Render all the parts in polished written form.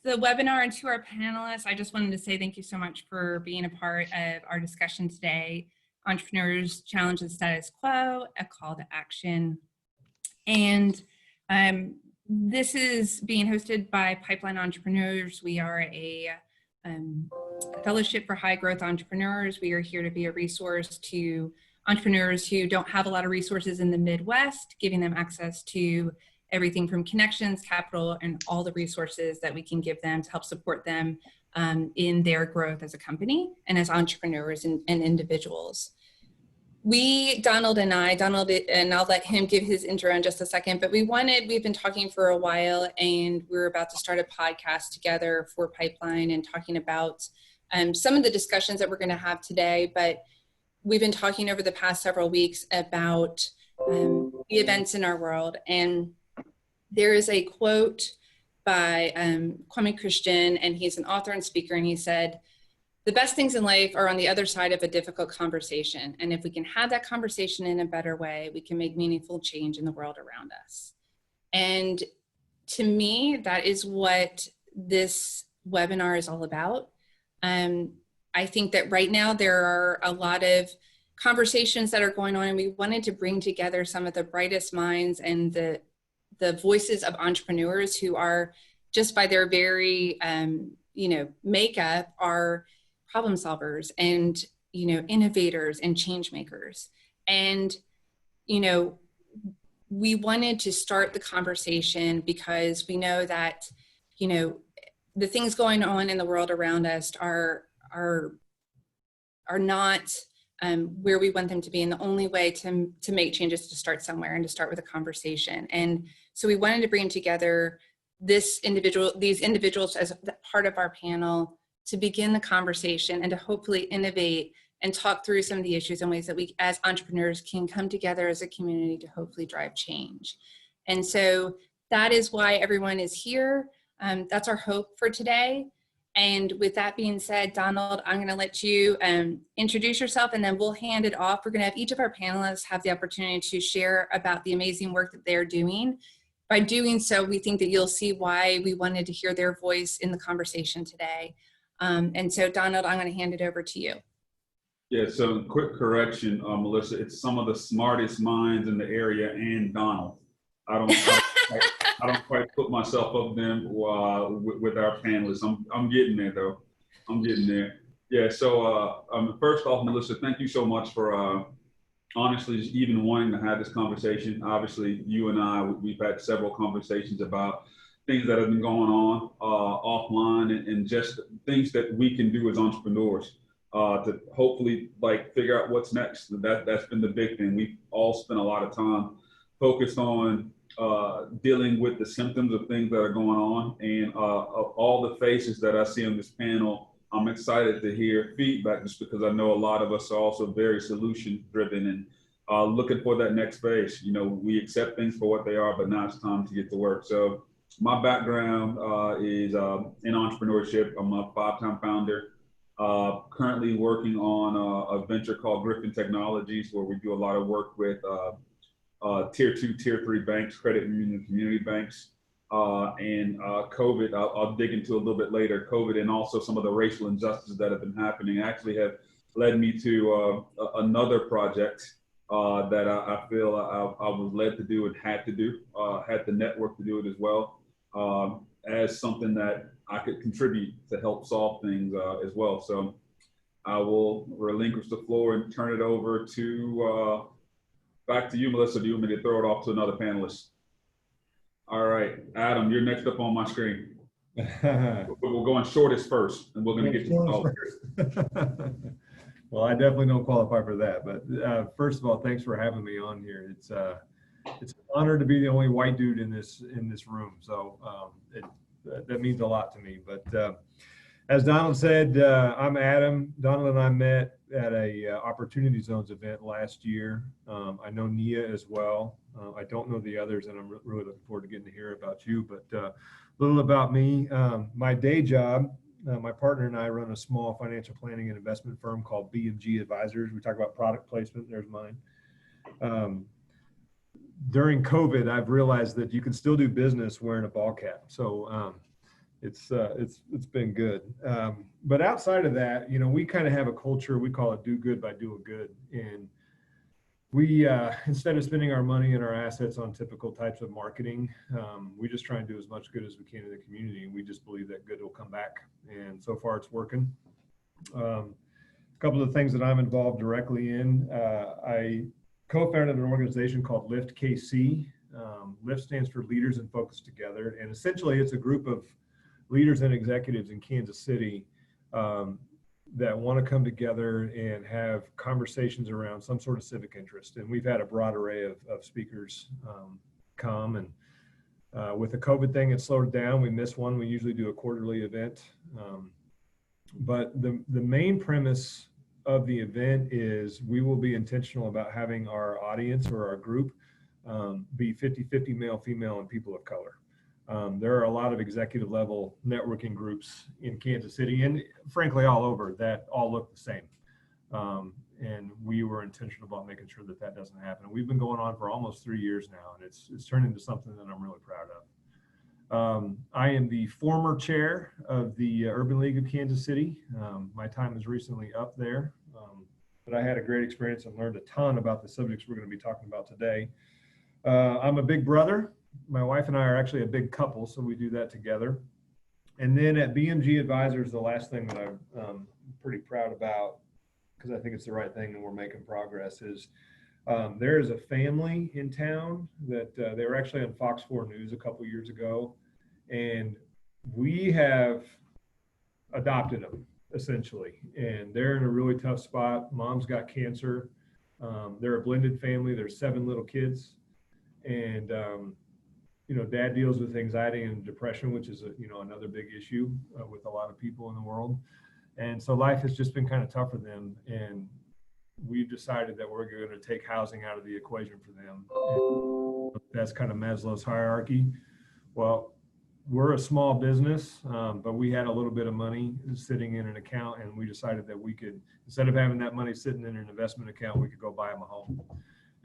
the webinar and to our panelists, I just wanted to say thank you so much for being a part of our discussion today. Entrepreneurs challenge the status quo, a call to action. And this is being hosted by Pipeline Entrepreneurs. We are a fellowship for high growth entrepreneurs. We are here to be a resource to entrepreneurs who don't have a lot of resources in the Midwest, giving them access to everything from connections, capital, and all the resources that we can give them to help support them in their growth as a company and as entrepreneurs and individuals. Donald and I'll let him give his intro in just a second, but we've been talking for a while, and we're about to start a podcast together for Pipeline and talking about some of the discussions that we're going to have today. But we've been talking over the past several weeks about the events in our world. And there is a quote by Kwame Christian, and he's an author and speaker, and he said, "The best things in life are on the other side of a difficult conversation. And if we can have that conversation in a better way, we can make meaningful change in the world around us." And to me, that is what this webinar is all about. I think that right now there are a lot of conversations that are going on, and we wanted to bring together some of the brightest minds and the voices of entrepreneurs who are, just by their very makeup, are problem solvers and innovators and change makers. And we wanted to start the conversation because we know that the things going on in the world around us are not where we want them to be, and the only way to make changes is to start somewhere and to start with a conversation. And so we wanted to bring together these individuals as part of our panel to begin the conversation and to hopefully innovate and talk through some of the issues and ways that we as entrepreneurs can come together as a community to hopefully drive change. And so that is why everyone is here. That's our hope for today. And with that being said, Donald, I'm going to let you introduce yourself, and then we'll hand it off. We're going to have each of our panelists have the opportunity to share about the amazing work that they're doing. By doing so, we think that you'll see why we wanted to hear their voice in the conversation today. And so, Donald, I'm going to hand it over to you. Yeah, so quick correction, Melissa, it's some of the smartest minds in the area and Donald. I don't quite put myself up them with our panelists. I'm getting there, though. I'm getting there. Yeah, so first off, Melissa, thank you so much for honestly just even wanting to have this conversation. Obviously, you and I, we've had several conversations about things that have been going on offline and just things that we can do as entrepreneurs to hopefully figure out what's next. That's been the big thing. We've all spent a lot of time focused on dealing with the symptoms of things that are going on, and of all the faces that I see on this panel, I'm excited to hear feedback just because I know a lot of us are also very solution driven and looking for that next phase. We accept things for what they are, but now it's time to get to work. So my background is in entrepreneurship. I'm a 5-time founder, currently working on a venture called Griffin Technologies, where we do a lot of work with tier 2, tier 3 banks, credit union, community banks, and COVID, I'll dig into a little bit later. COVID and also some of the racial injustices that have been happening actually have led me to another project that I feel I was led to do and had to do, had the network to do it as well, as something that I could contribute to help solve things as well. So I will relinquish the floor and turn it over to back to you, Melissa. Do you want me to throw it off to another panelist? All right, Adam, you're next up on my screen. We're going shortest first, and we're going to get you all. Well, I definitely don't qualify for that. But first of all, thanks for having me on here. It's an honor to be the only white dude in this room. So that means a lot to me. But as Donald said, I'm Adam. Donald and I met at a Opportunity Zones event last year. I know Nia as well. I don't know the others, and I'm really looking forward to getting to hear about you. But a little about me. My day job, my partner and I run a small financial planning and investment firm called B&G Advisors. We talk about product placement. There's mine. During COVID, I've realized that you can still do business wearing a ball cap. So it's been good. But outside of that, we kind of have a culture, we call it do good by doing good. And we, instead of spending our money and our assets on typical types of marketing, we just try and do as much good as we can in the community. And we just believe that good will come back. And so far it's working. A couple of things that I'm involved directly in, I co-founded an organization called Lift KC. Lift stands for Leaders in Focus Together. And essentially it's a group of leaders and executives in Kansas City that want to come together and have conversations around some sort of civic interest. And we've had a broad array of speakers come. And with the COVID thing, it slowed down. We missed one. We usually do a quarterly event. But the main premise of the event is we will be intentional about having our audience or our group be 50-50 male, female, and people of color. There are a lot of executive level networking groups in Kansas City and frankly all over that all look the same. And we were intentional about making sure that that doesn't happen. We've been going on for almost 3 years now, and it's turned into something that I'm really proud of. I am the former chair of the Urban League of Kansas City. My time is recently up there, but I had a great experience and learned a ton about the subjects we're going to be talking about today. I'm a big brother. My wife and I are actually a big couple, so we do that together. And then at BMG Advisors, the last thing that I'm pretty proud about, because I think it's the right thing and we're making progress, is there is a family in town that they were actually on Fox 4 News a couple years ago, and we have adopted them essentially. And they're in a really tough spot. Mom's got cancer. They're a blended family. There's 7 little kids, and dad deals with anxiety and depression, which is another big issue with a lot of people in the world. And so life has just been kind of tough for them. And we've decided that we're going to take housing out of the equation for them. And that's kind of Maslow's hierarchy. Well, we're a small business, but we had a little bit of money sitting in an account, and we decided that we could, instead of having that money sitting in an investment account, we could go buy them a home.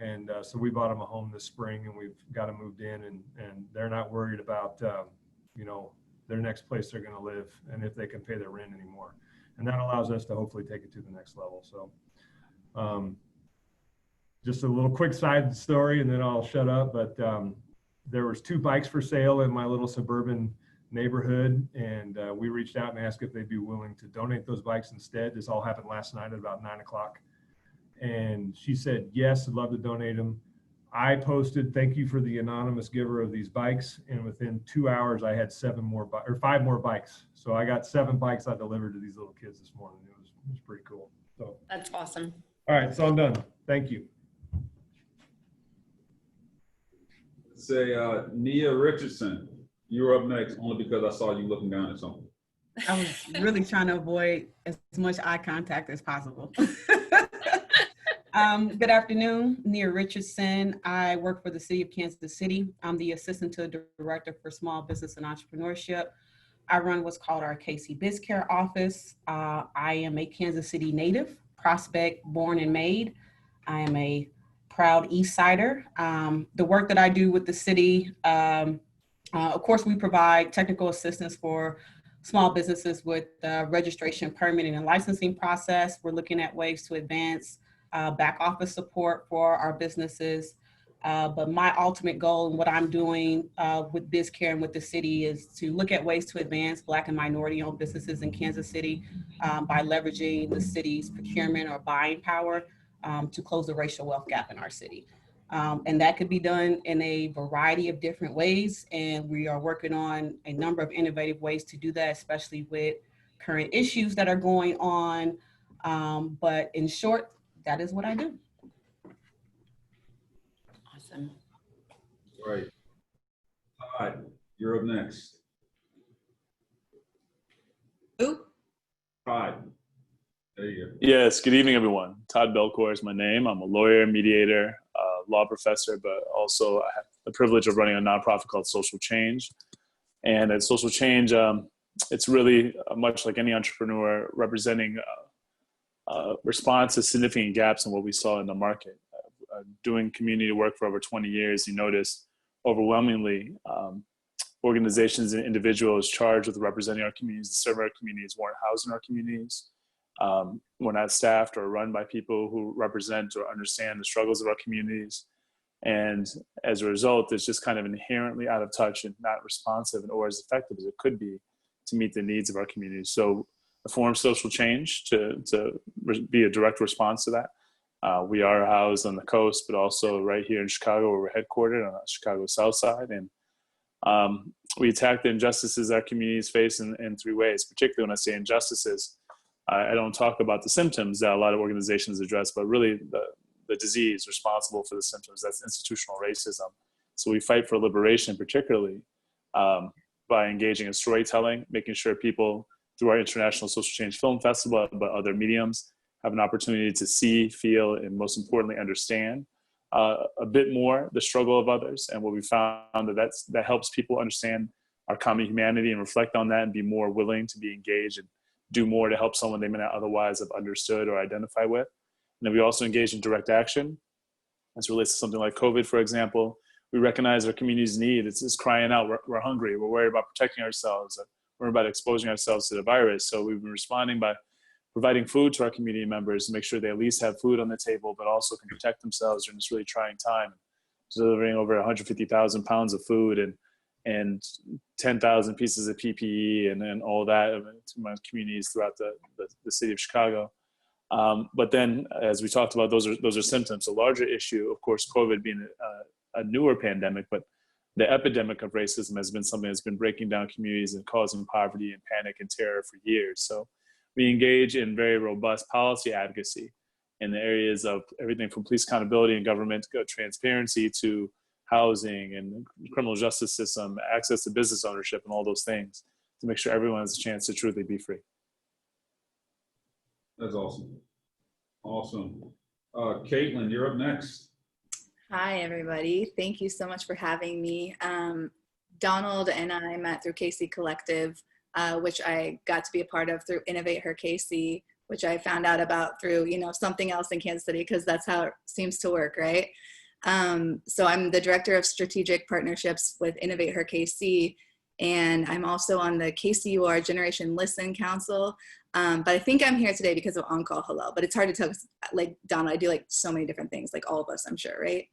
And so we bought them a home this spring, and we've got them moved in, and they're not worried about, their next place they're going to live and if they can pay their rent anymore. And that allows us to hopefully take it to the next level. So just a little quick side story, and then I'll shut up. But there was 2 bikes for sale in my little suburban neighborhood, and we reached out and asked if they'd be willing to donate those bikes instead. This all happened last night at about 9 o'clock. And she said, yes, I'd love to donate them. I posted, thank you for the anonymous giver of these bikes. And within 2 hours, I had 5 more bikes. So I got 7 bikes I delivered to these little kids this morning. It was pretty cool. So That's awesome. all right, so I'm done. Thank you. Say, Nia Richardson, you're up next only because I saw you looking down at something. I was really trying to avoid as much eye contact as possible. Good afternoon, Nia Richardson. I work for the City of Kansas City. I'm the Assistant to the Director for Small Business and Entrepreneurship. I run what's called our KC BizCare office. I am a Kansas City native, prospect, born and made. I am a proud East Sider. The work that I do with the city, of course, we provide technical assistance for small businesses with registration, permitting, and licensing process. We're looking at ways to advance back office support for our businesses. But my ultimate goal and what I'm doing with BizCare and with the city is to look at ways to advance Black and minority-owned businesses in Kansas City by leveraging the city's procurement or buying power to close the racial wealth gap in our city. And that could be done in a variety of different ways. And we are working on a number of innovative ways to do that, especially with current issues that are going on. But in short, that is what I do. Awesome. All right. Todd, you're up next. Ooh. Todd. There you go. Yes, good evening, everyone. Todd Belcore is my name. I'm a lawyer, mediator, law professor, but also I have the privilege of running a nonprofit called Social Change. And at Social Change, it's really much like any entrepreneur representing response to significant gaps in what we saw in the market. Doing community work for over 20 years, you notice overwhelmingly organizations and individuals charged with representing our communities, serving our communities, weren't housed in our communities. We're not staffed or run by people who represent or understand the struggles of our communities. And as a result, it's just kind of inherently out of touch and not responsive or as effective as it could be to meet the needs of our communities. So a form of social change to be a direct response to that. We are housed on the coast, but also right here in Chicago, where we're headquartered on the Chicago South Side. And we attack the injustices our communities face in three ways. Particularly when I say injustices, I don't talk about the symptoms that a lot of organizations address, but really the disease responsible for the symptoms. That's institutional racism. So we fight for liberation, particularly by engaging in storytelling, making sure people through our International Social Change Film Festival, but other mediums, have an opportunity to see, feel, and most importantly, understand a bit more the struggle of others. And what we found that helps people understand our common humanity and reflect on that and be more willing to be engaged and do more to help someone they may not otherwise have understood or identify with. And then we also engage in direct action as it relates to something like COVID, for example. We recognize our community's need. It's crying out. We're hungry. We're worried about protecting ourselves. We're worried about exposing ourselves to the virus. So we've been responding by providing food to our community members to make sure they at least have food on the table, but also can protect themselves during this really trying time. Delivering over 150,000 pounds of food and 10,000 pieces of PPE and all that to my communities throughout the city of Chicago. But then, as we talked about, those are symptoms. A larger issue, of course, COVID being a newer pandemic, but the epidemic of racism has been something that's been breaking down communities and causing poverty and panic and terror for years. So we engage in very robust policy advocacy in the areas of everything from police accountability and government transparency to housing and criminal justice system, access to business ownership, and all those things to make sure everyone has a chance to truly be free. That's awesome. Awesome. Caitlin, you're up next. Hi, everybody. Thank you so much for having me. Donald and I met through Casey Collective, which I got to be a part of through Innovate Her Casey, which I found out about through, something else in Kansas City, because that's how it seems to work, right? So I'm the Director of Strategic Partnerships with Innovate Her KC, and I'm also on the KCUR Generation Listen Council. But I think I'm here today because of On-Call Hello, but it's hard to tell, like Donna, I do like so many different things, like all of us, I'm sure, right?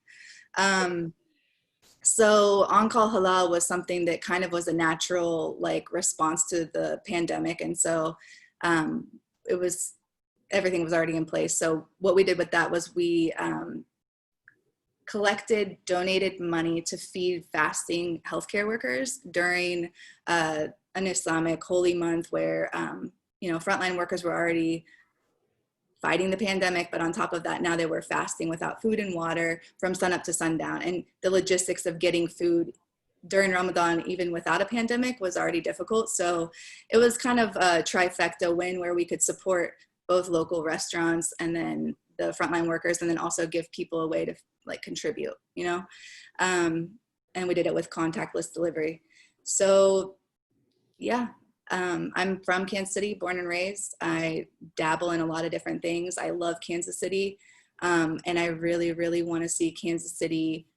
So On-Call Halal was something that kind of was a natural response to the pandemic. And so everything was already in place. So what we did with that was we donated money to feed fasting healthcare workers during an Islamic holy month where, frontline workers were already fighting the pandemic, but on top of that, now they were fasting without food and water from sunup to sundown. And the logistics of getting food during Ramadan, even without a pandemic, was already difficult. So it was kind of a trifecta win where we could support both local restaurants and then the frontline workers, and then also give people a way to contribute, and we did it with contactless delivery. So yeah. I'm from Kansas City, born and raised. I dabble in a lot of different things. I love Kansas City, and I really, really want to see Kansas City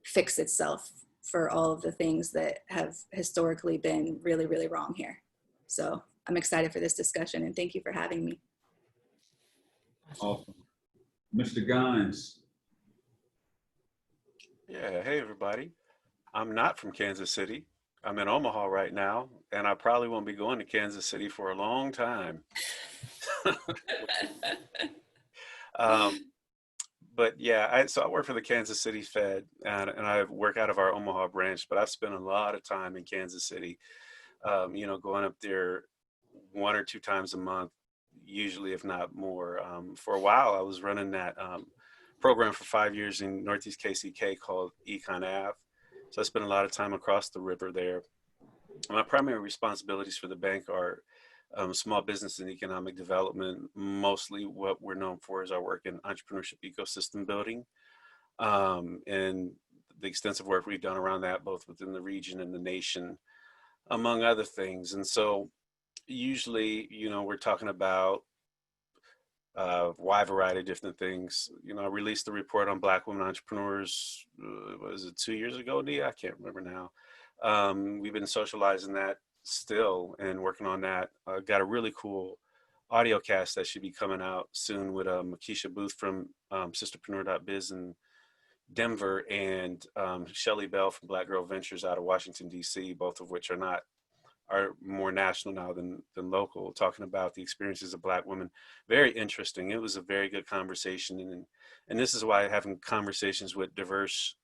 fix itself for all of the things that have historically been really, really wrong here. So I'm excited for this discussion, and thank you for having me. Awesome. Mr. Gines. Yeah, hey everybody. I'm not from Kansas City. I'm in Omaha right now, and I probably won't be going to Kansas City for a long time. But yeah, so I work for the Kansas City Fed, and I work out of our Omaha branch, but I've spent a lot of time in Kansas City, going up there 1 or 2 times a month, usually, if not more. For a while, I was running that program for 5 years in Northeast KCK called Econ Ave. So I spent a lot of time across the river there. My primary responsibilities for the bank are small business and economic development. Mostly what we're known for is our work in entrepreneurship ecosystem building, and the extensive work we've done around that, both within the region and the nation, among other things. And so usually, we're talking about a wide variety of different things. I released the report on Black women entrepreneurs, was it 2 years ago, Nia? I can't remember now. We've been socializing that still and working on that. Got a really cool audio cast that should be coming out soon with Makisha Booth from sisterpreneur.biz in Denver, and Shelly Bell from Black Girl Ventures out of Washington, D.C., both of which are more national now than local, talking about the experiences of Black women. Very interesting. It was a very good conversation. And this is why having conversations with diverse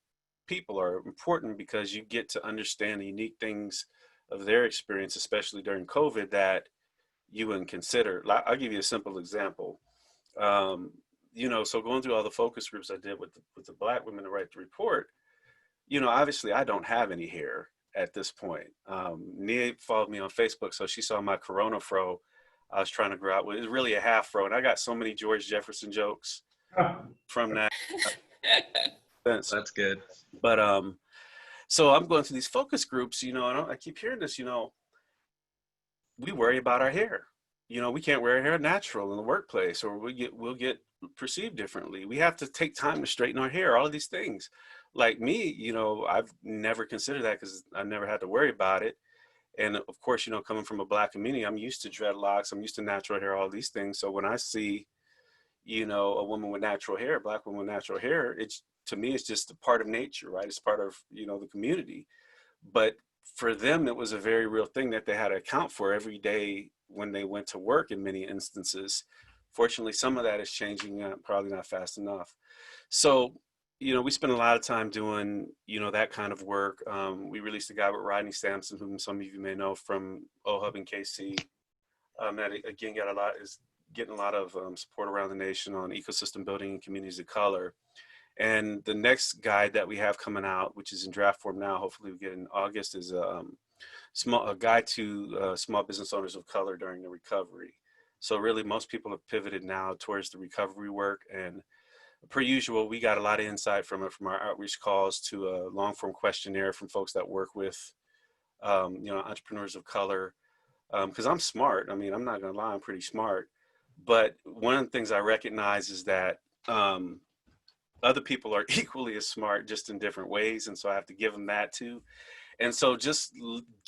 people are important, because you get to understand the unique things of their experience, especially during COVID, that you wouldn't consider. I'll give you a simple example. So going through all the focus groups I did with the Black women to write the report, obviously I don't have any hair at this point. Nia followed me on Facebook, so she saw my Corona fro I was trying to grow out. Well, it was really a half fro, and I got so many George Jefferson jokes from that. That's good. But so I'm going through these focus groups, and I keep hearing this, we worry about our hair. We can't wear our hair natural in the workplace, or we'll get perceived differently. We have to take time to straighten our hair, all of these things. Like me, I've never considered that because I never had to worry about it. And of course, coming from a Black community, I'm used to dreadlocks, I'm used to natural hair, all these things. So when I see, a woman with natural hair, a Black woman with natural hair, to me, it's just a part of nature, right? It's part of, the community. But for them, it was a very real thing that they had to account for every day when they went to work in many instances. Fortunately, some of that is changing, probably not fast enough. So, we spend a lot of time doing, that kind of work. We released a guy with Rodney Sampson, whom some of you may know from OHUB and KC. That again is getting a lot of support around the nation on ecosystem building in communities of color. And the next guide that we have coming out, which is in draft form now, hopefully we get in August, is a guide to small business owners of color during the recovery. So really, most people have pivoted now towards the recovery work, and per usual, we got a lot of insight from our outreach calls to a long form questionnaire from folks that work with, entrepreneurs of color. Because I'm smart. I mean, I'm not gonna lie, I'm pretty smart. But one of the things I recognize is that other people are equally as smart, just in different ways, and so I have to give them that too. And so just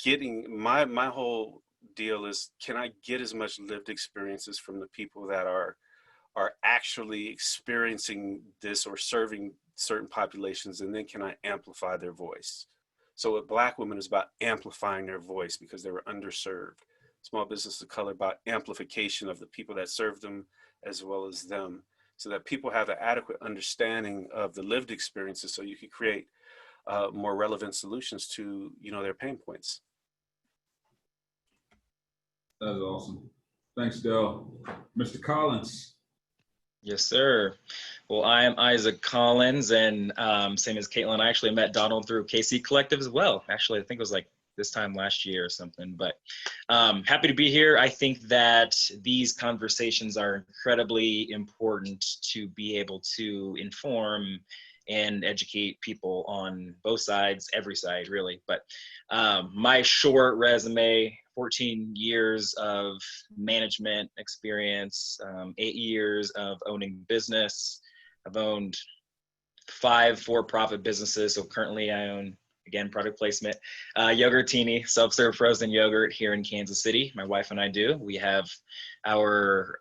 getting my whole deal is, can I get as much lived experiences from the people that are actually experiencing this or serving certain populations, and then can I amplify their voice? So with Black women, is about amplifying their voice because they were underserved. Small business of color, about amplification of the people that serve them as well as them, so that people have an adequate understanding of the lived experiences, so you can create more relevant solutions to their pain points. That is awesome. Thanks, Del. Mr. Collins. Yes, sir. Well, I am Isaac Collins, and same as Caitlin, I actually met Donald through KC Collective as well. Actually, I think it was like this time last year or something, but happy to be here. I think that these conversations are incredibly important to be able to inform and educate people on both sides, every side really. But my short resume, 14 years of management experience, 8 years of owning business. I've owned 5 for-profit businesses. So currently I own, again, product placement, Yogurtini, self-serve frozen yogurt here in Kansas City. My wife and I do. We have our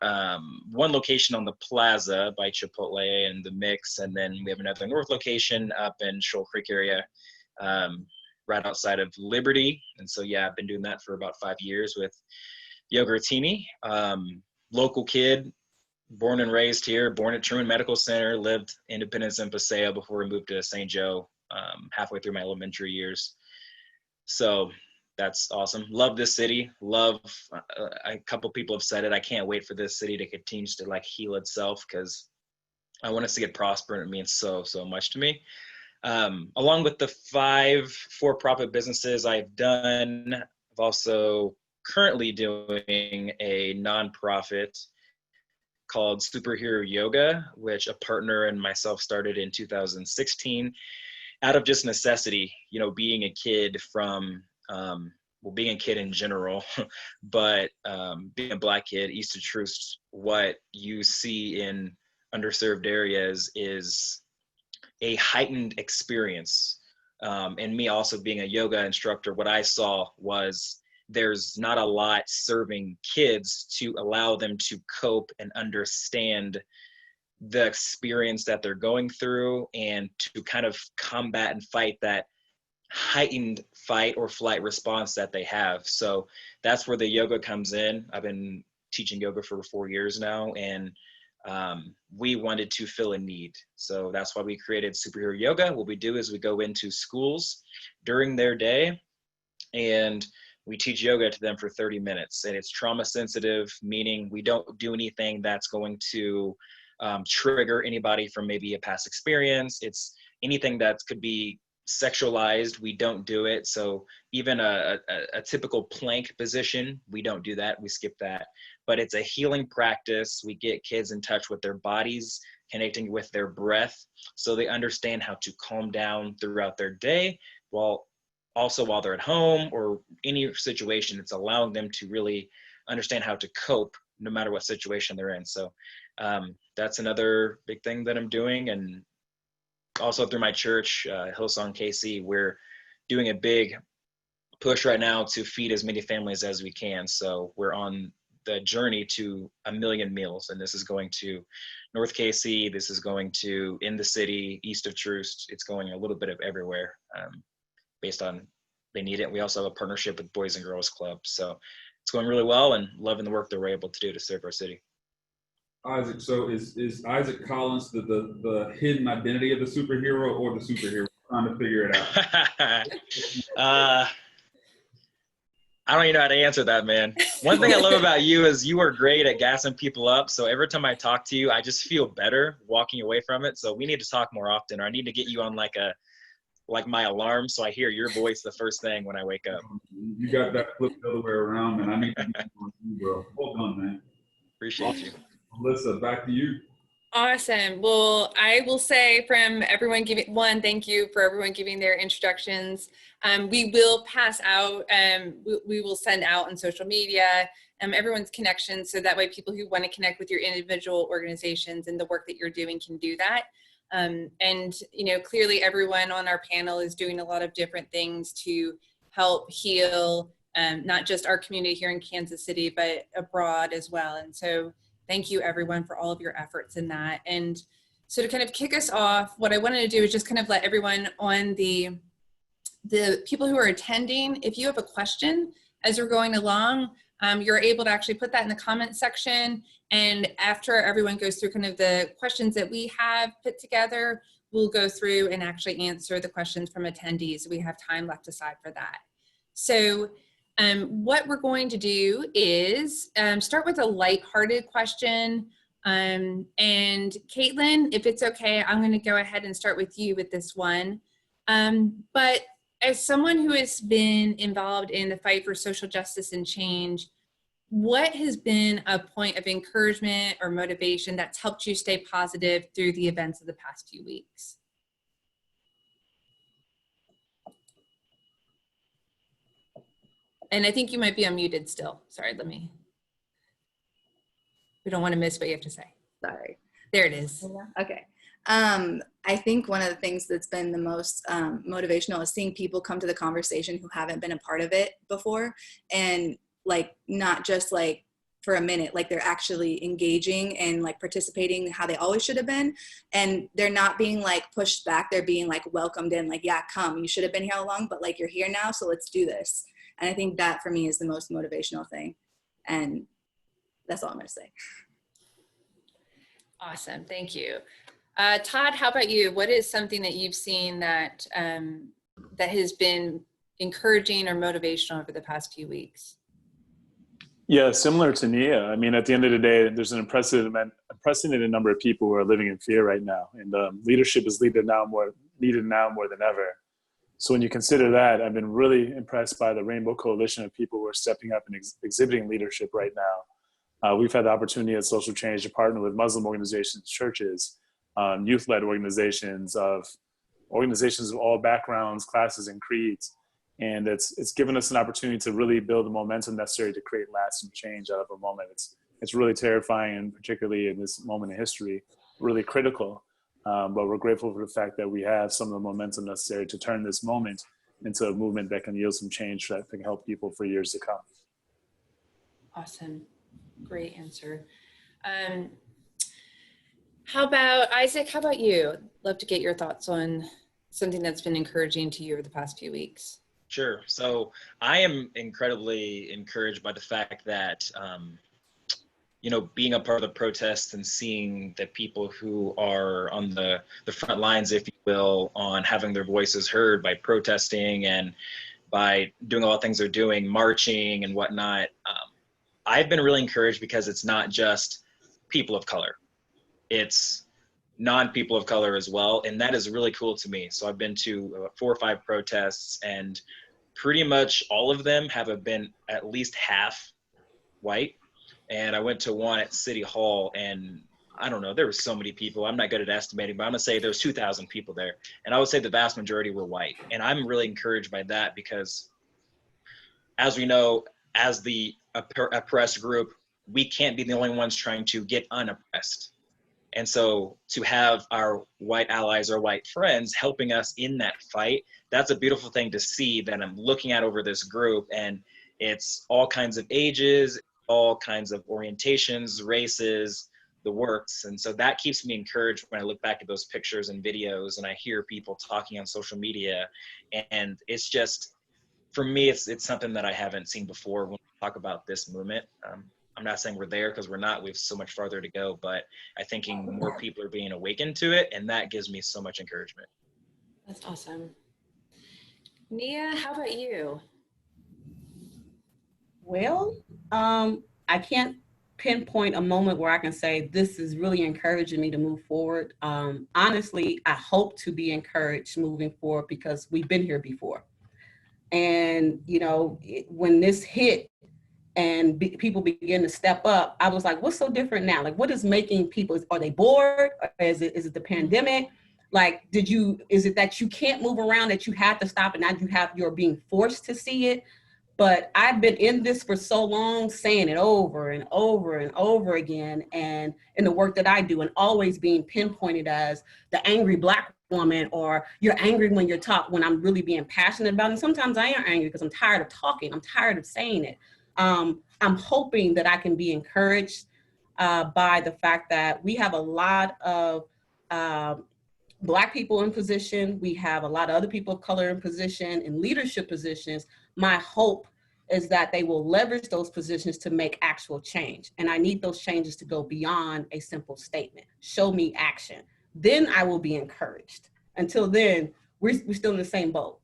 one location on the Plaza by Chipotle and the Mix, and then we have another north location up in Shoal Creek area, right outside of Liberty. And so, yeah, I've been doing that for about 5 years with Yogurtini. Local kid, born and raised here, born at Truman Medical Center, lived Independence and Paseo before we moved to St. Joe halfway through my elementary years. So that's awesome. Love this city. Love, a couple people have said it, I can't wait for this city to continue to like heal itself, because I want to see it prosper, and it means so much to me. Along with the 5 for-profit businesses I've done, I've also currently doing a nonprofit called Superhero Yoga, which a partner and myself started in 2016 out of just necessity, being a kid from, being a kid in general, but being a Black kid, East of Truth, what you see in underserved areas is a heightened experience And me also being a yoga instructor, what I saw was there's not a lot serving kids to allow them to cope and understand the experience that they're going through and to kind of combat and fight that heightened fight or flight response that they have. So that's where the yoga comes in. I've been teaching yoga for 4 years now, and we wanted to fill a need. So that's why we created Superhero Yoga. What we do is we go into schools during their day and we teach yoga to them for 30 minutes. And it's trauma sensitive, meaning we don't do anything that's going to trigger anybody from maybe a past experience. It's anything that could be sexualized, we don't do it. So even a typical plank position, we don't do that. We skip that. But it's a healing practice. We get kids in touch with their bodies, connecting with their breath, so they understand how to calm down throughout their day, while they're at home or any situation. It's allowing them to really understand how to cope no matter what situation they're in. So that's another big thing that I'm doing. And also through my church, Hillsong KC, we're doing a big push right now to feed as many families as we can. So we're on the journey to 1 million meals, and this is going to North KC, this is going to in the city, east of Troost. It's going a little bit of everywhere based on they need it. We also have a partnership with Boys and Girls Club. So it's going really well and loving the work that we're able to do to serve our city. Isaac, so is Isaac Collins the hidden identity of the superhero or the superhero? I'm trying to figure it out. I don't even know how to answer that, man. One thing I love about you is you are great at gassing people up. So every time I talk to you, I just feel better walking away from it. So we need to talk more often, or I need to get you on like my alarm so I hear your voice the first thing when I wake up. You got that flipped the other way around, man. I need to be on you, bro. Well done, man. Appreciate you. Melissa, back to you. Awesome. Well, I will say from everyone thank you for everyone giving their introductions. We will pass out, we will send out on social media everyone's connections, so that way people who want to connect with your individual organizations and the work that you're doing can do that. And, clearly everyone on our panel is doing a lot of different things to help heal, not just our community here in Kansas City, but abroad as well. And so thank you everyone for all of your efforts in that. And so to kind of kick us off, what I wanted to do is just kind of let everyone on the people who are attending, if you have a question as we're going along, you're able to actually put that in the comment section. And after everyone goes through kind of the questions that we have put together, we'll go through and actually answer the questions from attendees. We have time left aside for that. So what we're going to do is start with a lighthearted question. And Caitlin, if it's okay, I'm going to go ahead and start with you with this one. But as someone who has been involved in the fight for social justice and change, what has been a point of encouragement or motivation that's helped you stay positive through the events of the past few weeks? And I think you might be unmuted still. Sorry, we don't want to miss what you have to say. Sorry. There it is. Okay. I think one of the things that's been the most motivational is seeing people come to the conversation who haven't been a part of it before, and like not just like for a minute, like they're actually engaging and like participating how they always should have been, and they're not being like pushed back, they're being like welcomed in, like, yeah, come, you should have been here all along, but like you're here now, so let's do this. And I think that for me is the most motivational thing, and that's all I'm gonna say. Awesome, thank you. Todd, how about you? What is something that you've seen that that has been encouraging or motivational over the past few weeks? Yeah, similar to Nia. I mean, at the end of the day, there's an unprecedented number of people who are living in fear right now, and leadership is needed now more than ever. So when you consider that, I've been really impressed by the Rainbow Coalition of people who are stepping up and exhibiting leadership right now. We've had the opportunity at Social Change to partner with Muslim organizations, churches, youth-led organizations of all backgrounds, classes, and creeds. And it's given us an opportunity to really build the momentum necessary to create lasting change out of a moment. It's really terrifying, and particularly in this moment in history, really critical. But we're grateful for the fact that we have some of the momentum necessary to turn this moment into a movement that can yield some change that can help people for years to come. Awesome. Great answer. How about Isaac? How about you? Love to get your thoughts on something that's been encouraging to you over the past few weeks. Sure. So I am incredibly encouraged by the fact that, being a part of the protests and seeing the people who are on the front lines, if you will, on having their voices heard by protesting and by doing all the things they're doing, marching and whatnot. I've been really encouraged because it's not just people of color. It's non-people of color as well. And that is really cool to me. So I've been to 4 or 5 protests, and pretty much all of them have been at least half white. And I went to one at City Hall, and I don't know, there were so many people. I'm not good at estimating, but I'm gonna say there was 2,000 people there. And I would say the vast majority were white. And I'm really encouraged by that because, as we know, as the oppressed group, we can't be the only ones trying to get unoppressed. And so to have our white allies or white friends helping us in that fight, that's a beautiful thing to see that I'm looking at over this group. And it's all kinds of ages, all kinds of orientations, races, the works. And so that keeps me encouraged when I look back at those pictures and videos and I hear people talking on social media. And it's just, for me, it's something that I haven't seen before when we talk about this movement. I'm not saying we're there because we're not. We have so much farther to go, but I think more people are being awakened to it, and that gives me so much encouragement. That's awesome. Nia, how about you? Well, I can't pinpoint a moment where I can say this is really encouraging me to move forward. Honestly, I hope to be encouraged moving forward because we've been here before. And, when this hit and people begin to step up, I was like, what's so different now? Like, what is making people, are they bored? Or is it the pandemic? Like, is it that you can't move around, that you have to stop and now you're being forced to see it? But I've been in this for so long, saying it over and over and over again, and in the work that I do, and always being pinpointed as the angry Black woman, or you're angry when when I'm really being passionate about it. And sometimes I am angry because I'm tired of talking. I'm tired of saying it. I'm hoping that I can be encouraged by the fact that we have a lot of Black people in position. We have a lot of other people of color in position, in leadership positions. My hope is that they will leverage those positions to make actual change. And I need those changes to go beyond a simple statement. Show me action. Then I will be encouraged. Until then, we're still in the same boat.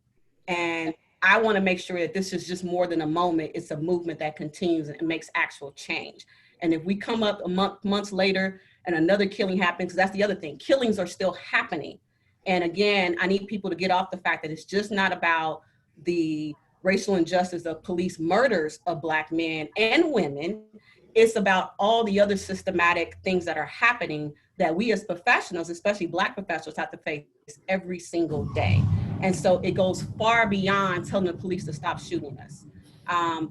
And I want to make sure that this is just more than a moment. It's a movement that continues and makes actual change. And if we come up months later and another killing happens, because that's the other thing, killings are still happening. And again, I need people to get off the fact that it's just not about the racial injustice of police murders of Black men and women. It's about all the other systematic things that are happening that we as professionals, especially Black professionals, have to face every single day. And so it goes far beyond telling the police to stop shooting us.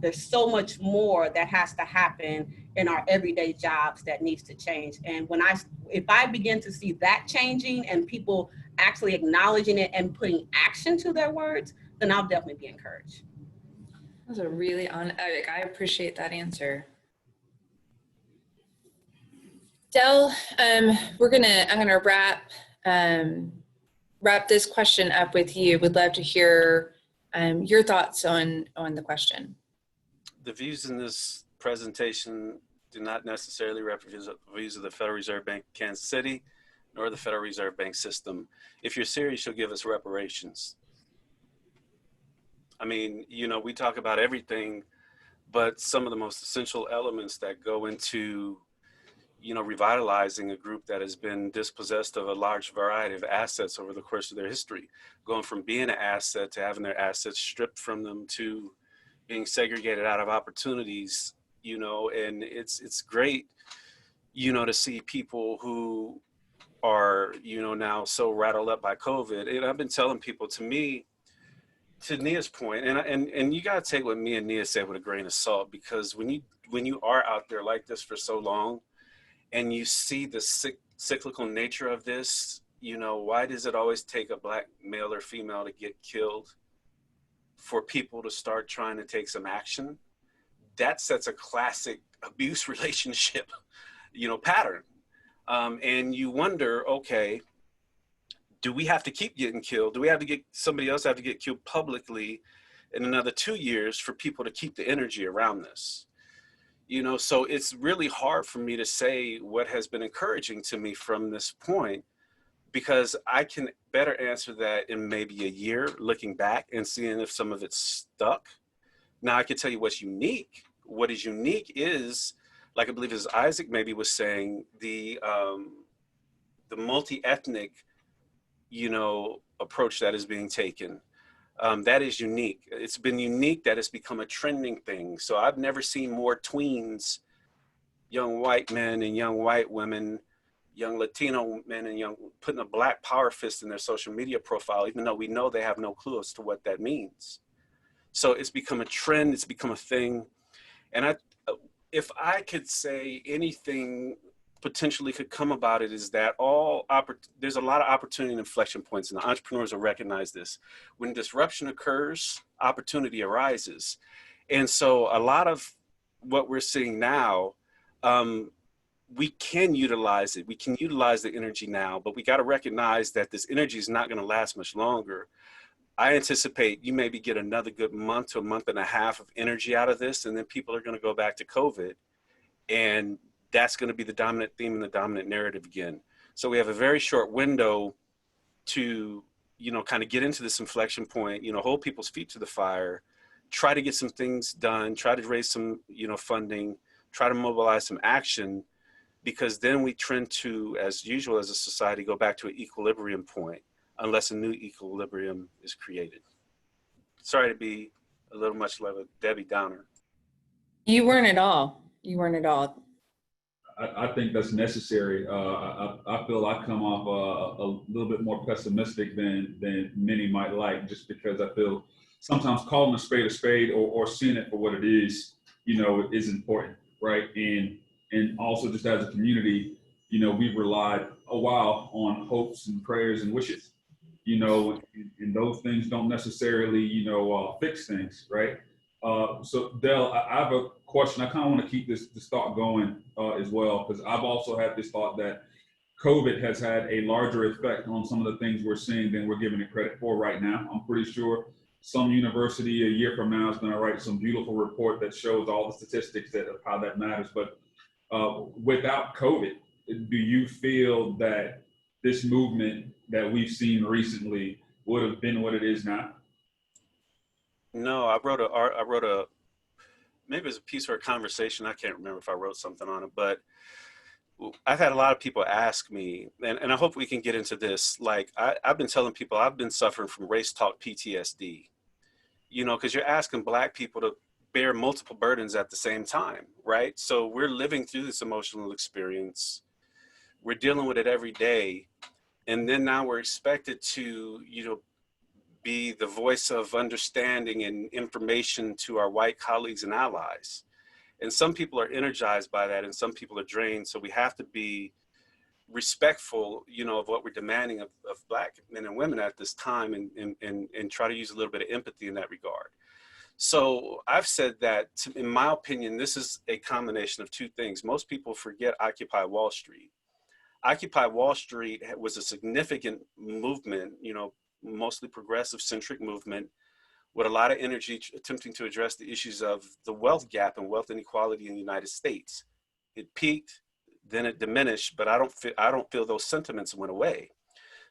There's so much more that has to happen in our everyday jobs that needs to change. And if I begin to see that changing and people actually acknowledging it and putting action to their words, then I'll definitely be encouraged. That was a really I appreciate that answer. Del, I'm gonna wrap this question up with you. Would love to hear your thoughts on the question. The views in this presentation do not necessarily represent the views of the Federal Reserve Bank of Kansas City, nor the Federal Reserve Bank system. If you're serious, you'll give us reparations. I mean, we talk about everything, but some of the most essential elements that go into, revitalizing a group that has been dispossessed of a large variety of assets over the course of their history, going from being an asset to having their assets stripped from them to being segregated out of opportunities, and it's great, to see people who are, now so rattled up by COVID. And I've been telling people, to Nia's point, and you got to take what me and Nia said with a grain of salt, because when you are out there like this for so long and you see the cyclical nature of this, you know, why does it always take a black male or female to get killed for people to start trying to take some action? That sets a classic abuse relationship, you know, pattern. And you wonder, okay, do we have to keep getting killed? Do we have to get somebody else have to get killed publicly in another 2 years for people to keep the energy around this? You know, so it's really hard for me to say what has been encouraging to me from this point, because I can better answer that in maybe a year, looking back and seeing if some of it's stuck. Now I can tell you what's unique. What is unique is, like I believe as Isaac maybe was saying, the multi-ethnic, you know, approach that is being taken. That is unique. It's been unique that it's become a trending thing. So I've never seen more tweens, young white men and young white women, young Latino men and young, putting a black power fist in their social media profile, even though we know they have no clue as to what that means. So it's become a trend, it's become a thing. And if I could say anything potentially could come about it, is that there's a lot of opportunity and inflection points, and the entrepreneurs will recognize this. When disruption occurs, opportunity arises. And so a lot of what we're seeing now, we can utilize it. We can utilize the energy now, but we got to recognize that this energy is not going to last much longer. I anticipate you maybe get another good month to a month and a half of energy out of this, and then people are going to go back to COVID, and that's going to be the dominant theme and the dominant narrative again. So we have a very short window to, you know, kind of get into this inflection point, you know, hold people's feet to the fire, try to get some things done, try to raise some, you know, funding, try to mobilize some action, because then we trend to, as usual as a society, go back to an equilibrium point, unless a new equilibrium is created. Sorry to be a little much like a Debbie Downer. You weren't at all. You weren't at all. I think that's necessary. I feel I come off a little bit more pessimistic than many might like, just because I feel sometimes calling a spade or seeing it for what it is, you know, is important, right? And also just as a community, you know, we've relied a while on hopes and prayers and wishes, you know, and those things don't necessarily, you know, fix things, right? So Del, I have a question. I kind of want to keep this thought going as well, because I've also had this thought that COVID has had a larger effect on some of the things we're seeing than we're giving it credit for right now. I'm pretty sure some university a year from now is going to write some beautiful report that shows all the statistics of how that matters. But without COVID, do you feel that this movement that we've seen recently would have been what it is now? No, I wrote a, maybe it was a piece or a conversation. I can't remember if I wrote something on it, but I've had a lot of people ask me, and I hope we can get into this. Like I've been telling people I've been suffering from race talk PTSD, you know, because you're asking Black people to bear multiple burdens at the same time, right? So we're living through this emotional experience. We're dealing with it every day. And then now we're expected to, you know, be the voice of understanding and information to our white colleagues and allies. And some people are energized by that and some people are drained. So we have to be respectful, you know, of what we're demanding of Black men and women at this time, and try to use a little bit of empathy in that regard. So I've said that, in my opinion, this is a combination of two things. Most people forget Occupy Wall Street. Occupy Wall Street was a significant movement, you know, mostly progressive centric movement with a lot of energy attempting to address the issues of the wealth gap and wealth inequality in the United States. It peaked, then it diminished, but I don't feel those sentiments went away.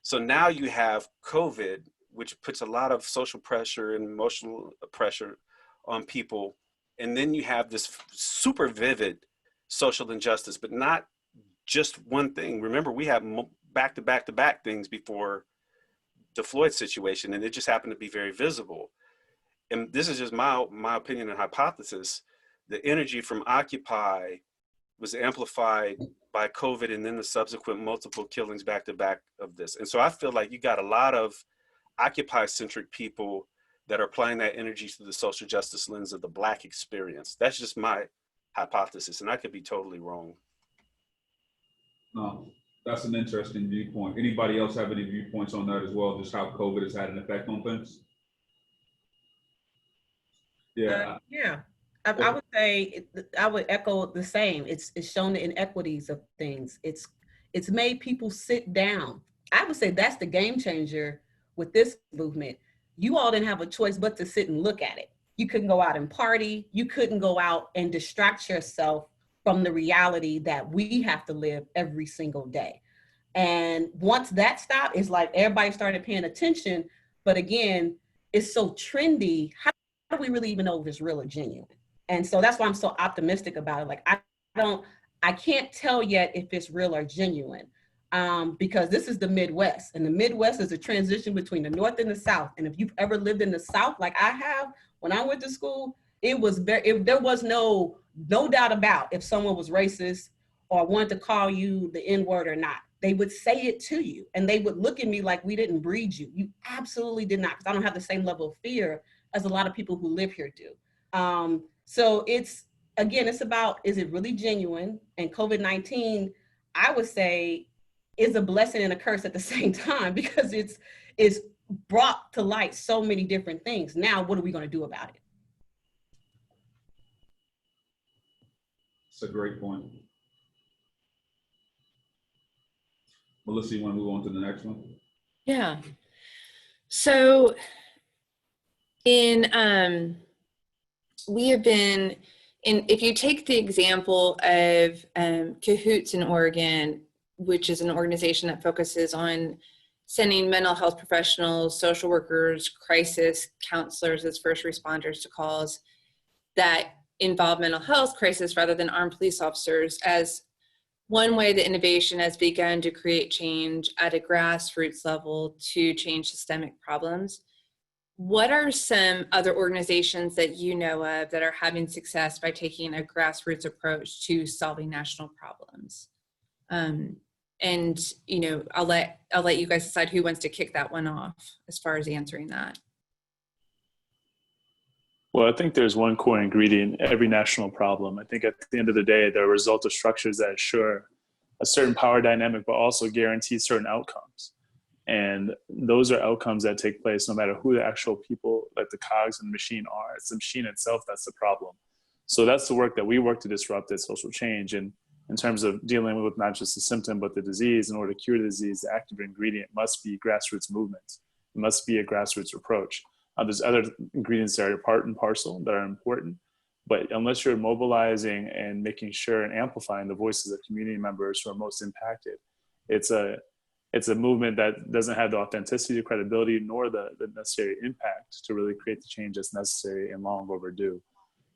So now you have COVID, which puts a lot of social pressure and emotional pressure on people. And then you have this super vivid social injustice, but not just one thing. Remember, we have back to back to back things before the Floyd situation, and it just happened to be very visible. And this is just my opinion and hypothesis. The energy from Occupy was amplified by COVID and then the subsequent multiple killings back to back of this. And so I feel like you got a lot of Occupy-centric people that are applying that energy through the social justice lens of the Black experience. That's just my hypothesis, and I could be totally wrong. No, That's an interesting viewpoint. Anybody else have any viewpoints on that as well? Just how COVID has had an effect on things? Yeah. Yeah, I would say I would echo the same. It's shown the inequities of things. It's made people sit down. I would say that's the game changer with this movement. You all didn't have a choice but to sit and look at it. You couldn't go out and party. You couldn't go out and distract yourself from the reality that we have to live every single day. And once that stopped, it's like everybody started paying attention. But again, it's so trendy. How do we really even know if it's real or genuine? And so that's why I'm so optimistic about it. Like I can't tell yet if it's real or genuine, because this is the Midwest, and the Midwest is a transition between the North and the South. And if you've ever lived in the South, like I have, when I went to school, there was no doubt about if someone was racist or wanted to call you the N-word or not. They would say it to you, and they would look at me like we didn't breed you. You absolutely did not, because I don't have the same level of fear as a lot of people who live here do. So it's about, is it really genuine? And COVID-19, I would say, is a blessing and a curse at the same time, because it's brought to light so many different things. Now, what are we going to do about it? It's a great point. Melissa, you want to move on to the next one? Yeah. So we have been if you take the example of Cahoots in Oregon, which is an organization that focuses on sending mental health professionals, social workers, crisis counselors as first responders to calls that involve mental health crisis rather than armed police officers, as one way the innovation has begun to create change at a grassroots level to change systemic problems. What are some other organizations that you know of that are having success by taking a grassroots approach to solving national problems? And I'll let you guys decide who wants to kick that one off as far as answering that. Well, I think there's one core ingredient in every national problem. I think at the end of the day, they're a result of structures that assure a certain power dynamic, but also guarantee certain outcomes. And those are outcomes that take place no matter who the actual people, like the cogs in the machine are. It's the machine itself that's the problem. So that's the work that we work to disrupt at Social Change. And in terms of dealing with not just the symptom, but the disease, in order to cure the disease, the active ingredient must be grassroots movements. It must be a grassroots approach. There's other ingredients that are part and parcel that are important, but unless you're mobilizing and making sure and amplifying the voices of community members who are most impacted, it's a movement that doesn't have the authenticity, the credibility, nor the necessary impact to really create the change that's necessary and long overdue.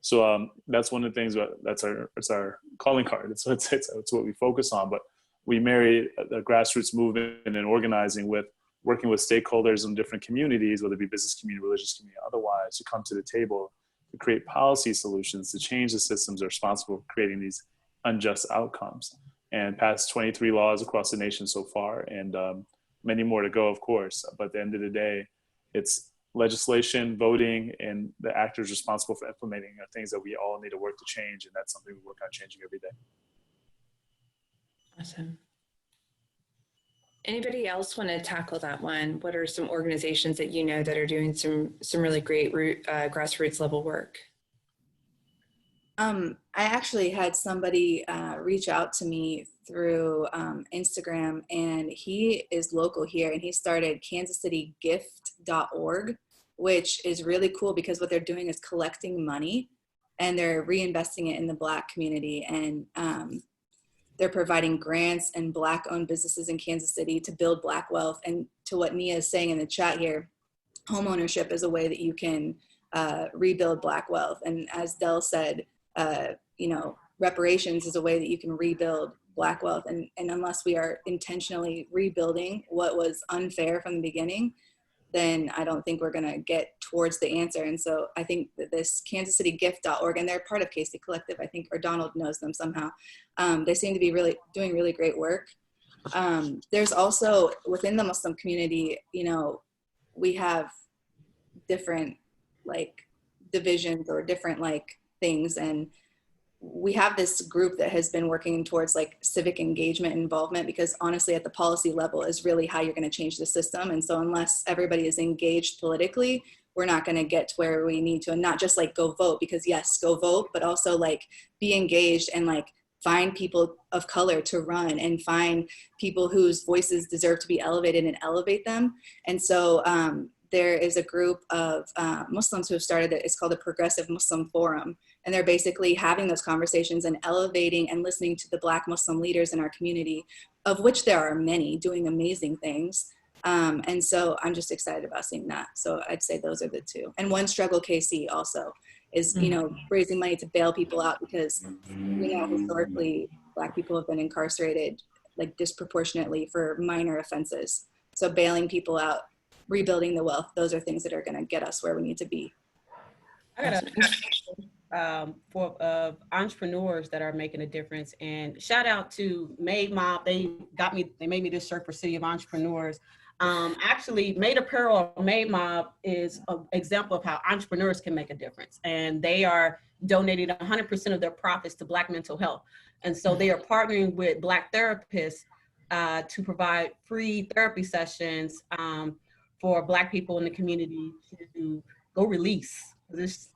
So that's one of the things it's our calling card. It's what we focus on. But we marry the grassroots movement and organizing with working with stakeholders in different communities, whether it be business community, religious community, otherwise, to come to the table to create policy solutions to change the systems that are responsible for creating these unjust outcomes. And passed 23 laws across the nation so far, and many more to go, of course. But at the end of the day, it's legislation, voting, and the actors responsible for implementing are things that we all need to work to change, and that's something we work on changing every day. Awesome. Anybody else want to tackle that one? What are some organizations that you know that are doing some really great grassroots level work? I actually had somebody reach out to me through Instagram, and he is local here, and he started kansascitygift.org, which is really cool because what they're doing is collecting money and they're reinvesting it in the Black community, and they're providing grants and Black-owned businesses in Kansas City to build Black wealth. And to what Nia is saying in the chat here, homeownership is a way that you can rebuild Black wealth. And as Del said, reparations is a way that you can rebuild Black wealth. And unless we are intentionally rebuilding what was unfair from the beginning, then I don't think we're going to get towards the answer. And so I think that this kansascitygift.org, and they're part of Casey Collective, I think, or Donald knows them somehow. They seem to be doing really great work. There's also, within the Muslim community, we have different divisions or different things. And we have this group that has been working towards like civic engagement and involvement, because honestly at the policy level is really how you're going to change the system. And so unless everybody is engaged politically, we're not going to get to where we need to, and not just like go vote, because yes, go vote, but also like be engaged and like find people of color to run and find people whose voices deserve to be elevated and elevate them. And so there is a group of Muslims who have started it. It's called the Progressive Muslim Forum. And they're basically having those conversations and elevating and listening to the Black Muslim leaders in our community, of which there are many doing amazing things. And so I'm just excited about seeing that. So I'd say those are the two. And One Struggle KC also is, you know, raising money to bail people out, because we know historically Black people have been incarcerated like disproportionately for minor offenses. So bailing people out, rebuilding the wealth, those are things that are going to get us where we need to be. I got a for entrepreneurs that are making a difference, and shout out to Made Mob. They made me this shirt for City of Entrepreneurs. Actually, Made Apparel, Made Mob is an example of how entrepreneurs can make a difference, and they are donating 100% of their profits to Black mental health. And so they are partnering with Black therapists to provide free therapy sessions for Black people in the community to go release. This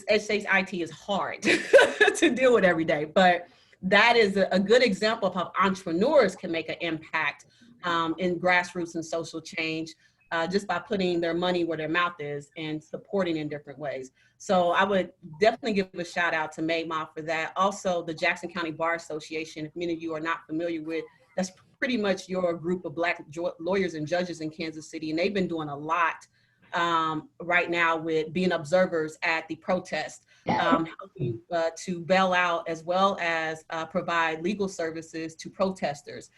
SHIT is hard to deal with every day, but that is a good example of how entrepreneurs can make an impact in grassroots and social change just by putting their money where their mouth is and supporting in different ways. So I would definitely give a shout out to Made Mob for that. Also, the Jackson County Bar Association, if many of you are not familiar with, that's pretty much your group of Black lawyers and judges in Kansas City. And they've been doing a lot right now with being observers at the protest, helping to bail out as well as provide legal services to protesters.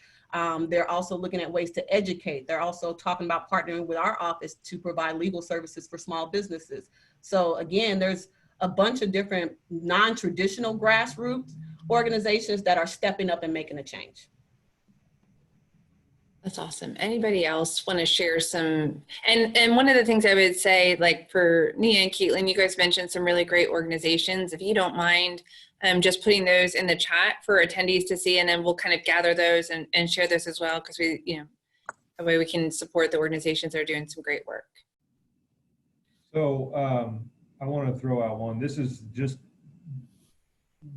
They're also looking at ways to educate. They're also talking about partnering with our office to provide legal services for small businesses. So again, there's a bunch of different non-traditional grassroots organizations that are stepping up and making a change. That's awesome. Anybody else want to share some? And one of the things I would say, like for Nia and Caitlin, you guys mentioned some really great organizations. If you don't mind just putting those in the chat for attendees to see, and then we'll kind of gather those and share this as well, because we, you know, that way we can support the organizations that are doing some great work. So I want to throw out one. This is just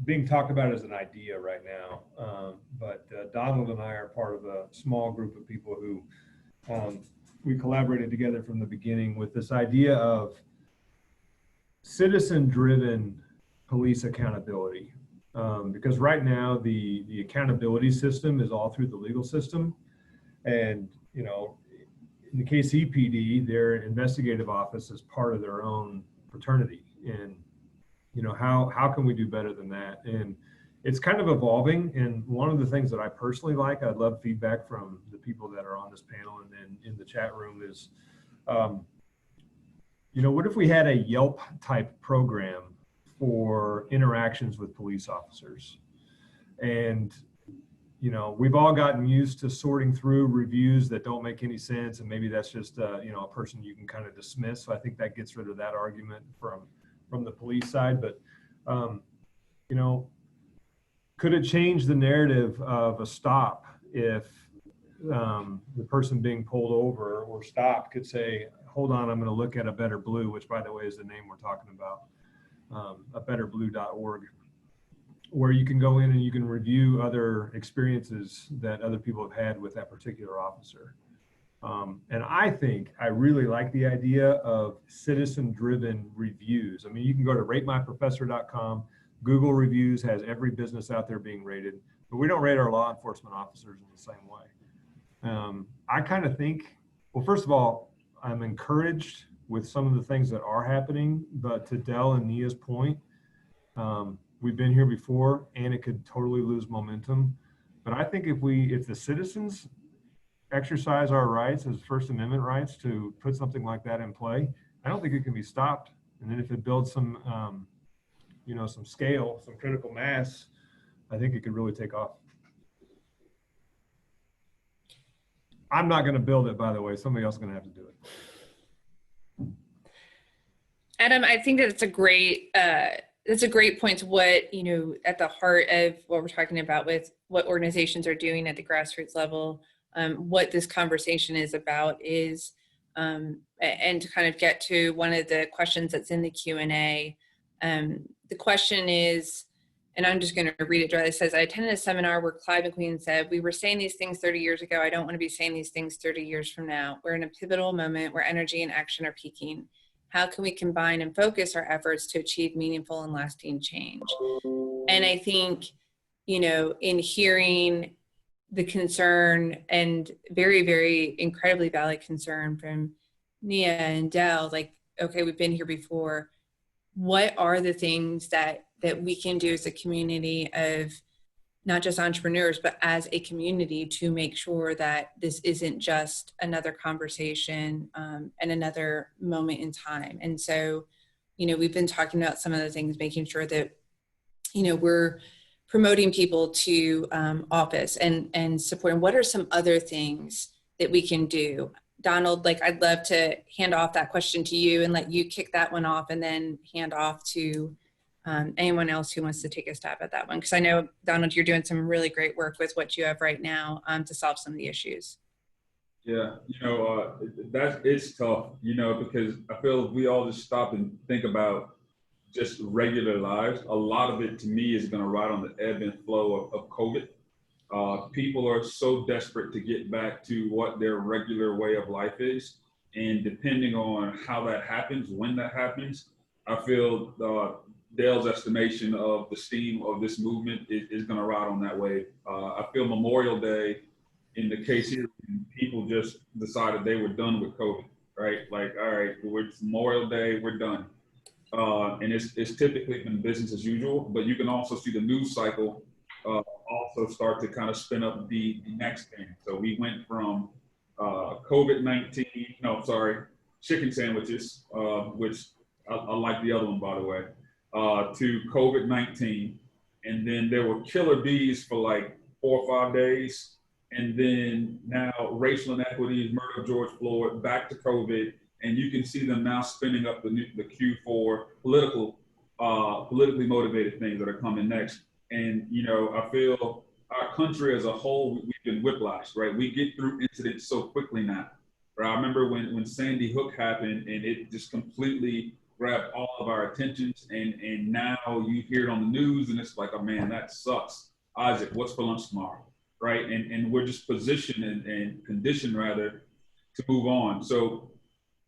being talked about as an idea right now, but Donald and I are part of a small group of people who we collaborated together from the beginning with this idea of citizen-driven police accountability, because right now the accountability system is all through the legal system, and you know, in the KCPD, their investigative office is part of their own fraternity, and you know, how can we do better than that? And it's kind of evolving. And one of the things that I personally like, I'd love feedback from the people that are on this panel and then in the chat room is, you know, what if we had a Yelp type program for interactions with police officers? And, you know, we've all gotten used to sorting through reviews that don't make any sense. And maybe that's just, you know, a person you can kind of dismiss. So I think that gets rid of that argument from the police side. But, you know, could it change the narrative of a stop if the person being pulled over or stopped could say, hold on, I'm going to look at A Better Blue, which by the way is the name we're talking about, abetterblue.org, where you can go in and you can review other experiences that other people have had with that particular officer. And I really like the idea of citizen-driven reviews. I mean, you can go to ratemyprofessor.com. Google Reviews has every business out there being rated, but we don't rate our law enforcement officers in the same way. I kind of think, well, first of all, I'm encouraged with some of the things that are happening, but to Del and Nia's point, we've been here before and it could totally lose momentum. But I think if the citizens exercise our rights as First Amendment rights to put something like that in play, I don't think it can be stopped. And then if it builds some, you know, some scale, some critical mass, I think it could really take off. I'm not going to build it, by the way. Somebody else is going to have to do it. Adam, I think that it's a great that's a great point to what, you know, at the heart of what we're talking about with what organizations are doing at the grassroots level. What this conversation is about is, and to kind of get to one of the questions that's in the Q&A. The question is, and I'm just going to read it. It says, I attended a seminar where Clive McQueen said, we were saying these things 30 years ago. I don't want to be saying these things 30 years from now. We're in a pivotal moment where energy and action are peaking. How can we combine and focus our efforts to achieve meaningful and lasting change? And I think, you know, in hearing the concern and very, very incredibly valid concern from Nia and Del, like, okay, we've been here before. What are the things that we can do as a community of not just entrepreneurs, but as a community to make sure that this isn't just another conversation and another moment in time? And so, you know, we've been talking about some of the things, making sure that, you know, we're promoting people to office and supporting. What are some other things that we can do? Donald, like, I'd love to hand off that question to you and let you kick that one off, and then hand off to anyone else who wants to take a stab at that one. Because I know, Donald, you're doing some really great work with what you have right now to solve some of the issues. Yeah, you know, it's tough, you know, because I feel if we all just stop and think about just regular lives, a lot of it to me is going to ride on the ebb and flow of COVID. People are so desperate to get back to what their regular way of life is. And depending on how that happens, when that happens, I feel Dale's estimation of the steam of this movement is going to ride on that wave. I feel Memorial Day in the case here, people just decided they were done with COVID, right? Like, all right, it's Memorial Day, we're done. And it's typically been business as usual, but you can also see the news cycle also start to kind of spin up the next thing. So we went from chicken sandwiches, which I like the other one, by the way, to COVID-19. And then there were killer bees for like 4 or 5 days. And then now racial inequities, murder of George Floyd, back to COVID. And you can see them now spinning up the queue for politically motivated things that are coming next. And, you know, I feel our country as a whole, we've been whiplashed, right? We get through incidents so quickly now, right? I remember when Sandy Hook happened and it just completely grabbed all of our attentions. And now you hear it on the news and it's like, oh man, that sucks. Isaac, what's for lunch tomorrow, right? And we're just positioned and conditioned rather to move on. So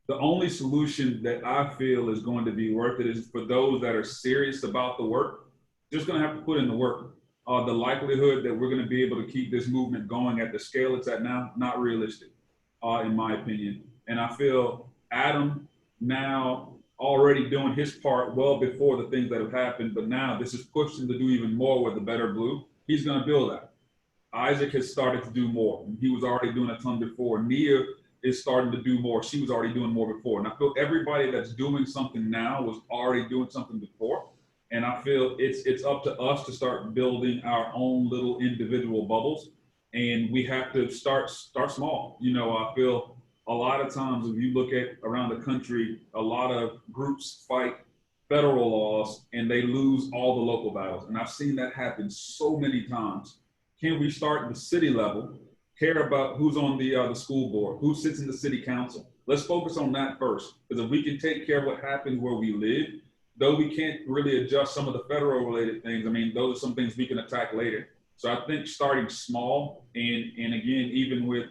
the only solution that I feel is going to be worth it is for those that are serious about the work, just going to have to put in the work. The likelihood that we're going to be able to keep this movement going at the scale it's at now, not realistic, in my opinion. And I feel Adam now already doing his part well before the things that have happened, but now this has pushed him to do even more with the Better Blue. He's going to build that. Isaac has started to do more. He was already doing a ton before. Nia is starting to do more. She was already doing more before. And I feel everybody that's doing something now was already doing something before. And I feel it's up to us to start building our own little individual bubbles. And we have to start small. You know, I feel a lot of times if you look at around the country, a lot of groups fight federal laws and they lose all the local battles. And I've seen that happen so many times. Can we start at the city level, care about who's on the school board, who sits in the city council? Let's focus on that first. Because if we can take care of what happens where we live, though we can't really adjust some of the federal related things, I mean, those are some things we can attack later. So I think starting small and again, even with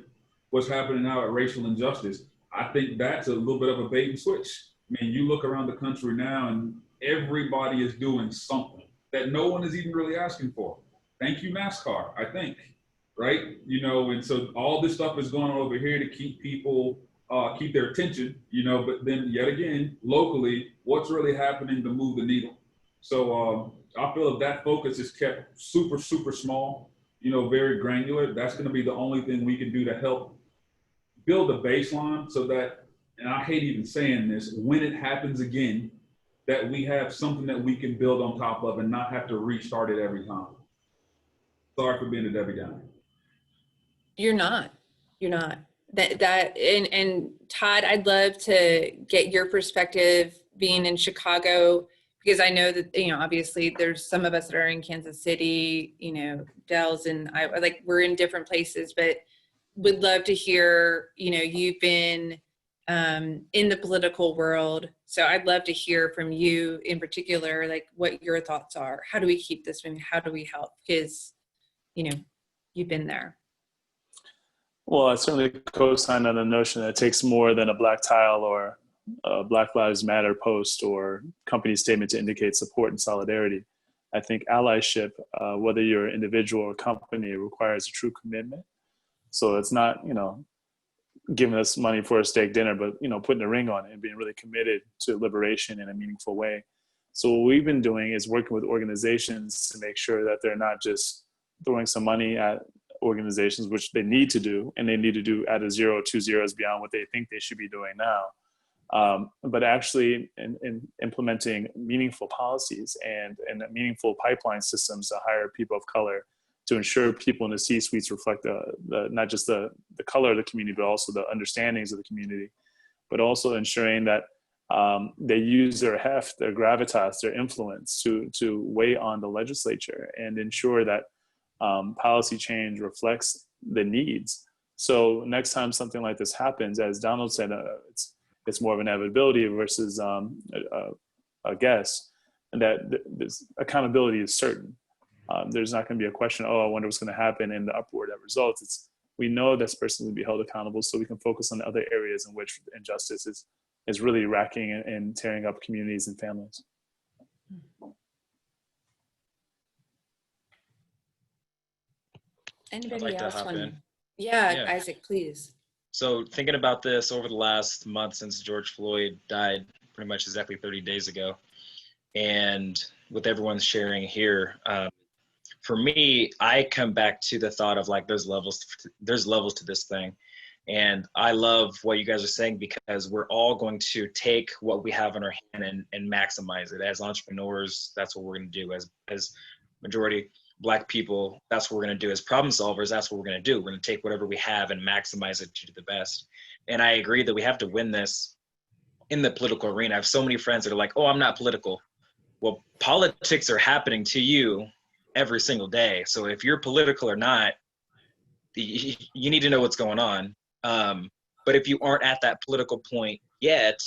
what's happening now at racial injustice, I think that's a little bit of a bait and switch. I mean, you look around the country now and everybody is doing something that no one is even really asking for. Thank you, NASCAR, I think, right? You know, and so all this stuff is going on over here to keep people, keep their attention, you know, but then yet again, locally, what's really happening to move the needle? So I feel if that focus is kept super, super small, you know, very granular, that's going to be the only thing we can do to help build a baseline so that, and I hate even saying this, when it happens again, that we have something that we can build on top of and not have to restart it every time. Sorry for being a Debbie Downer. You're not. And Todd, I'd love to get your perspective being in Chicago because I know that, obviously there's some of us that are in Kansas City, Dells and I, like, we're in different places, but would love to hear, you've been in the political world. So I'd love to hear from you in particular, like what your thoughts are. How do we keep this moving? How do we help? Because, you've been there. Well, I certainly co-sign on the notion that it takes more than a black tile or a Black Lives Matter post or company statement to indicate support and solidarity. I think allyship, whether you're an individual or company, requires a true commitment. So it's not, giving us money for a steak dinner, but, putting a ring on it and being really committed to liberation in a meaningful way. So what we've been doing is working with organizations to make sure that they're not just throwing some money at organizations, which they need to do, and they need to do at a 0, 2 zeros beyond what they think they should be doing now. But actually in implementing meaningful policies and meaningful pipeline systems to hire people of color, to ensure people in the C-suites reflect not just the color of the community, but also the understandings of the community, but also ensuring that they use their heft, their gravitas, their influence to weigh on the legislature and ensure that policy change reflects the needs. So next time something like this happens, as Donald said, it's more of an inevitability versus a guess, and that this accountability is certain. There's not going to be a question, I wonder what's going to happen in the upward that results. We know this person will be held accountable, so we can focus on the other areas in which injustice is really racking and tearing up communities and families. Anybody like to else hop want? in. Yeah, Yeah. Isaac, please. So thinking about this over the last month since George Floyd died, pretty much exactly 30 days ago, and with everyone sharing here, for me, I come back to the thought of like there's levels to this thing. And I love what you guys are saying, because we're all going to take what we have in our hand and maximize it. As entrepreneurs, that's what we're going to do. As majority Black people, that's what we're going to do. As problem solvers, that's what we're going to do. We're going to take whatever we have and maximize it to the best. And I agree that we have to win this in the political arena. I have so many friends that are like, I'm not political. Well, politics are happening to you every single day. So if you're political or not, you need to know what's going on. But if you aren't at that political point yet,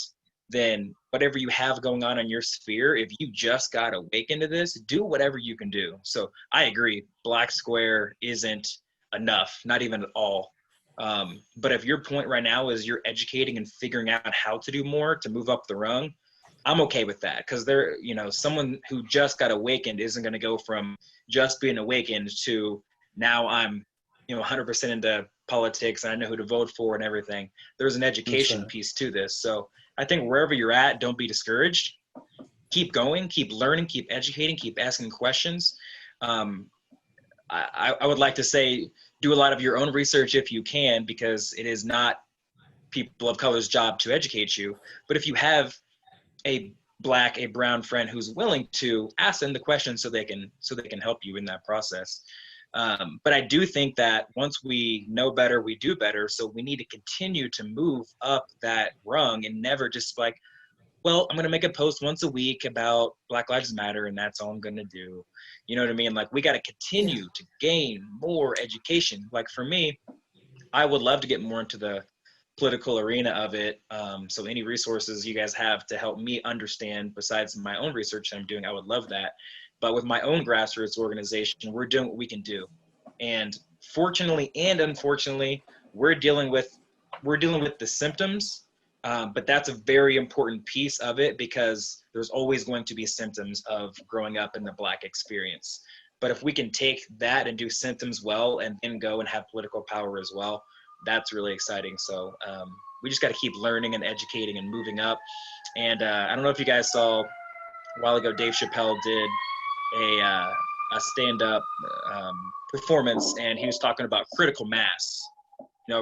then whatever you have going on in your sphere, if you just got awakened to this, do whatever you can do. So I agree, Black Square isn't enough, not even at all. But if your point right now is you're educating and figuring out how to do more to move up the rung, I'm okay with that, because someone who just got awakened isn't going to go from just being awakened to now I'm 100% into politics and I know who to vote for and everything. There's an education piece to this. So I think wherever you're at, don't be discouraged. Keep going, keep learning, keep educating, keep asking questions. I would like to say do a lot of your own research if you can, because it is not people of color's job to educate you. But if you have a Black, a brown friend who's willing to ask them the questions so they can help you in that process. But I do think that once we know better, we do better. So we need to continue to move up that rung and never just like, well, I'm going to make a post once a week about Black Lives Matter and that's all I'm going to do. You know what I mean? Like, we got to continue to gain more education. Like, for me, I would love to get more into the political arena of it. So any resources you guys have to help me understand besides my own research that I'm doing, I would love that. But with my own grassroots organization, we're doing what we can do. And fortunately and unfortunately, we're dealing with the symptoms, but that's a very important piece of it, because there's always going to be symptoms of growing up in the Black experience. But if we can take that and do symptoms well and then go and have political power as well, that's really exciting. So we just got to keep learning and educating and moving up. And I don't know if you guys saw a while ago, Dave Chappelle did a stand-up performance, and he was talking about critical mass,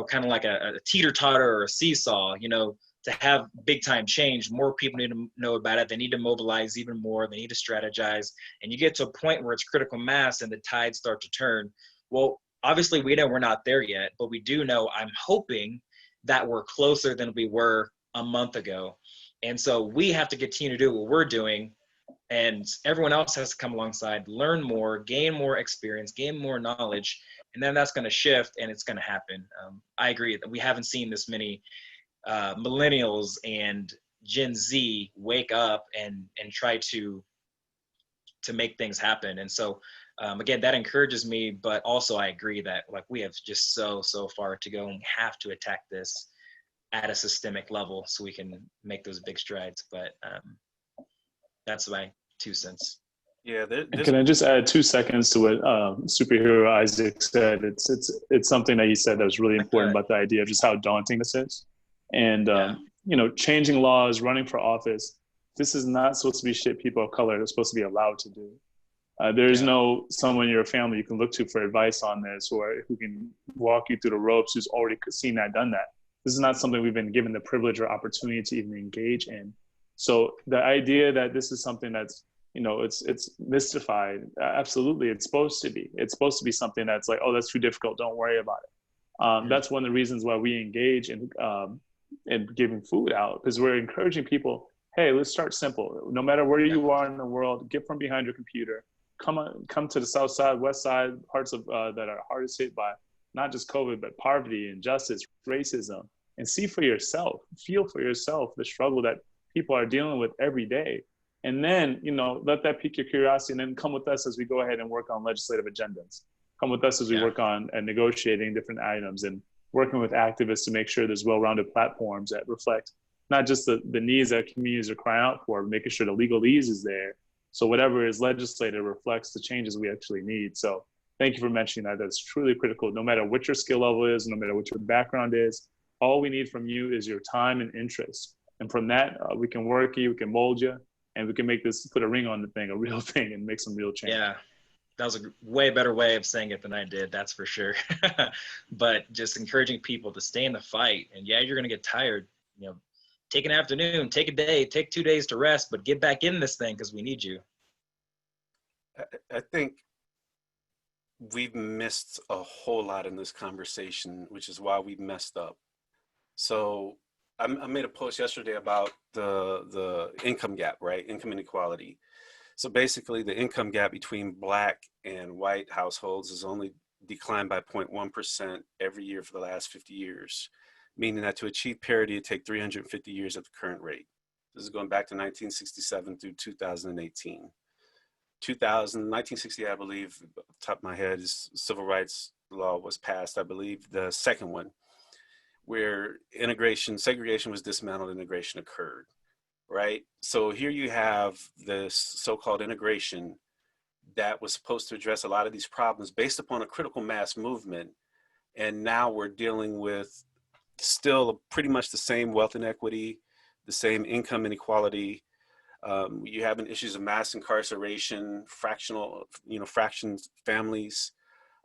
kind of like a teeter-totter or a seesaw. To have big-time change, more people need to know about it. They need to mobilize even more. They need to strategize. And you get to a point where it's critical mass and the tides start to turn. Well, obviously, we know we're not there yet, but we do know, I'm hoping that we're closer than we were a month ago. And so we have to continue to do what we're doing and everyone else has to come alongside, learn more, gain more experience, gain more knowledge, and then that's going to shift and it's going to happen. I agree that we haven't seen this many millennials and Gen Z wake up and try to make things happen. And so again, that encourages me, but also I agree that like we have just so far to go, and we have to attack this at a systemic level so we can make those big strides. But that's my 2 cents. Yeah, And can I just add 2 seconds to what superhero Isaac said? It's something that he said that was really important about the idea of just how daunting this is. And, you know, changing laws, running for office, this is not supposed to be shit people of color are supposed to be allowed to do. There is no someone in your family you can look to for advice on this, or who can walk you through the ropes, who's already seen that, done that. This is not something we've been given the privilege or opportunity to even engage in. So the idea that this is something that's, you know, it's mystified. Absolutely, it's supposed to be. It's supposed to be something that's like, oh, that's too difficult. Don't worry about it. That's one of the reasons why we engage in giving food out, because we're encouraging people. Hey, let's start simple. No matter where you are in the world, get from behind your computer. Come to the South Side, West Side, parts of that are hardest hit by not just COVID, but poverty, injustice, racism, and see for yourself, feel for yourself the struggle that people are dealing with every day. And then, you know, let that pique your curiosity, and then come with us as we go ahead and work on legislative agendas. Come with us as we work on negotiating different items and working with activists to make sure there's well-rounded platforms that reflect not just the needs that communities are crying out for, but making sure the legalese is there. So whatever is legislated reflects the changes we actually need. So thank you for mentioning that. That's truly critical. No matter what your skill level is, no matter what your background is, all we need from you is your time and interest. And from that, we can work you, we can mold you, and we can make this, put a ring on the thing, a real thing, and make some real change. Yeah, that was a way better way of saying it than I did, that's for sure. But just encouraging people to stay in the fight. And yeah, you're going to get tired. You know, take an afternoon, take a day, take 2 days to rest, but get back in this thing because we need you. I think we've missed a whole lot in this conversation, which is why we messed up. So I made a post yesterday about the income gap, right? Income inequality. So basically the income gap between Black and white households has only declined by 0.1% every year for the last 50 years, meaning that to achieve parity, it takes 350 years at the current rate. This is going back to 1967 through 2018. 1960, I believe, top of my head, is civil rights law was passed. I believe the second one, where segregation was dismantled, integration occurred, right? So here you have this so-called integration that was supposed to address a lot of these problems based upon a critical mass movement. And now we're dealing with still pretty much the same wealth inequity, the same income inequality. You have issues of mass incarceration, fraction families,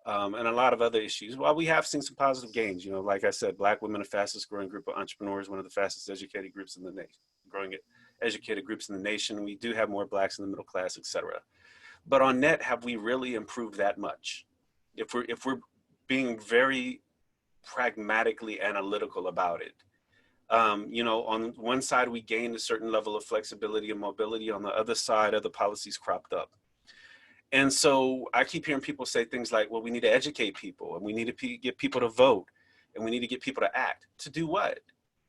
and a lot of other issues. While we have seen some positive gains, you know, like I said, Black women, the fastest growing group of entrepreneurs, one of the fastest educated groups in the nation, educated groups in the nation. We do have more Blacks in the middle class, et cetera. But on net, have we really improved that much? If we're being very pragmatically analytical about it. You know, on one side, we gained a certain level of flexibility and mobility. On the other side, other policies cropped up. And so I keep hearing people say things like, well, we need to educate people, and we need to get people to vote, and we need to get people to act. To do what?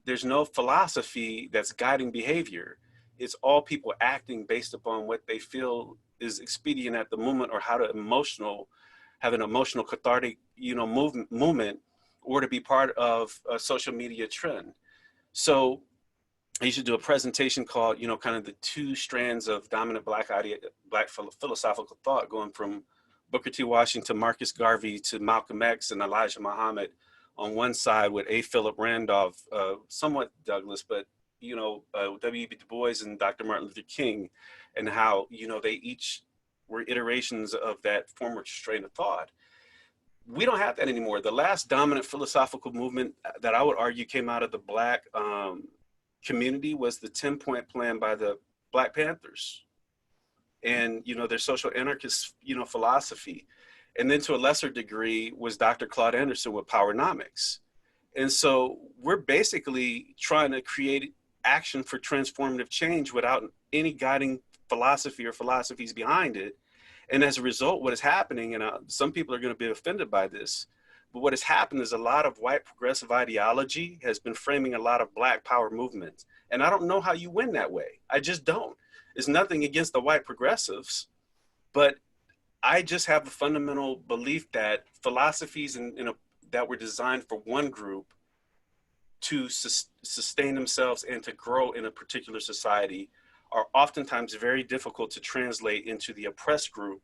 There's no philosophy that's guiding behavior. It's all people acting based upon what they feel is expedient at the moment, or how to have an emotional cathartic, you know, movement, or to be part of a social media trend. So I used to do a presentation called, you know, kind of the two strands of dominant Black philosophical thought, going from Booker T. Washington, Marcus Garvey to Malcolm X and Elijah Muhammad on one side, with A. Philip Randolph, somewhat Douglas, but, you know, W.E.B. Du Bois and Dr. Martin Luther King, and how, you know, they each were iterations of that former strain of thought. We don't have that anymore. The last dominant philosophical movement that I would argue came out of the Black community was the 10-point plan by the Black Panthers, and, you know, their social anarchist, you know, philosophy. And then to a lesser degree was Dr. Claude Anderson with Powernomics. And so we're basically trying to create action for transformative change without any guiding philosophy or philosophies behind it. And as a result, what is happening, and some people are going to be offended by this, but what has happened is a lot of white progressive ideology has been framing a lot of Black power movements. And I don't know how you win that way. I just don't. It's nothing against the white progressives, but I just have a fundamental belief that philosophies that were designed for one group to sustain themselves and to grow in a particular society are oftentimes very difficult to translate into the oppressed group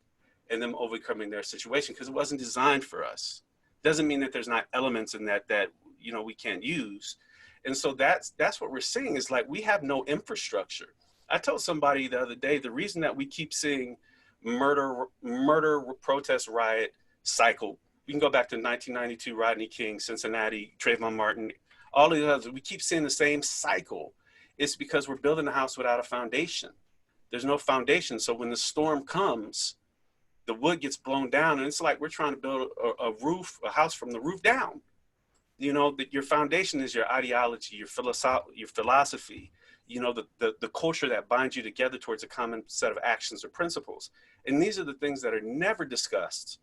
and them overcoming their situation, because it wasn't designed for us. Doesn't mean that there's not elements in that we can't use. And so that's what we're seeing, is like we have no infrastructure. I told somebody the other day, the reason that we keep seeing murder, protest, riot cycle, we can go back to 1992, Rodney King, Cincinnati, Trayvon Martin, all of the others, we keep seeing the same cycle. It's because we're building a house without a foundation. There's no foundation. So when the storm comes, the wood gets blown down, and it's like we're trying to build a house from the roof down. That your foundation is your ideology, your philosophy, the culture that binds you together towards a common set of actions or principles. And these are the things that are never discussed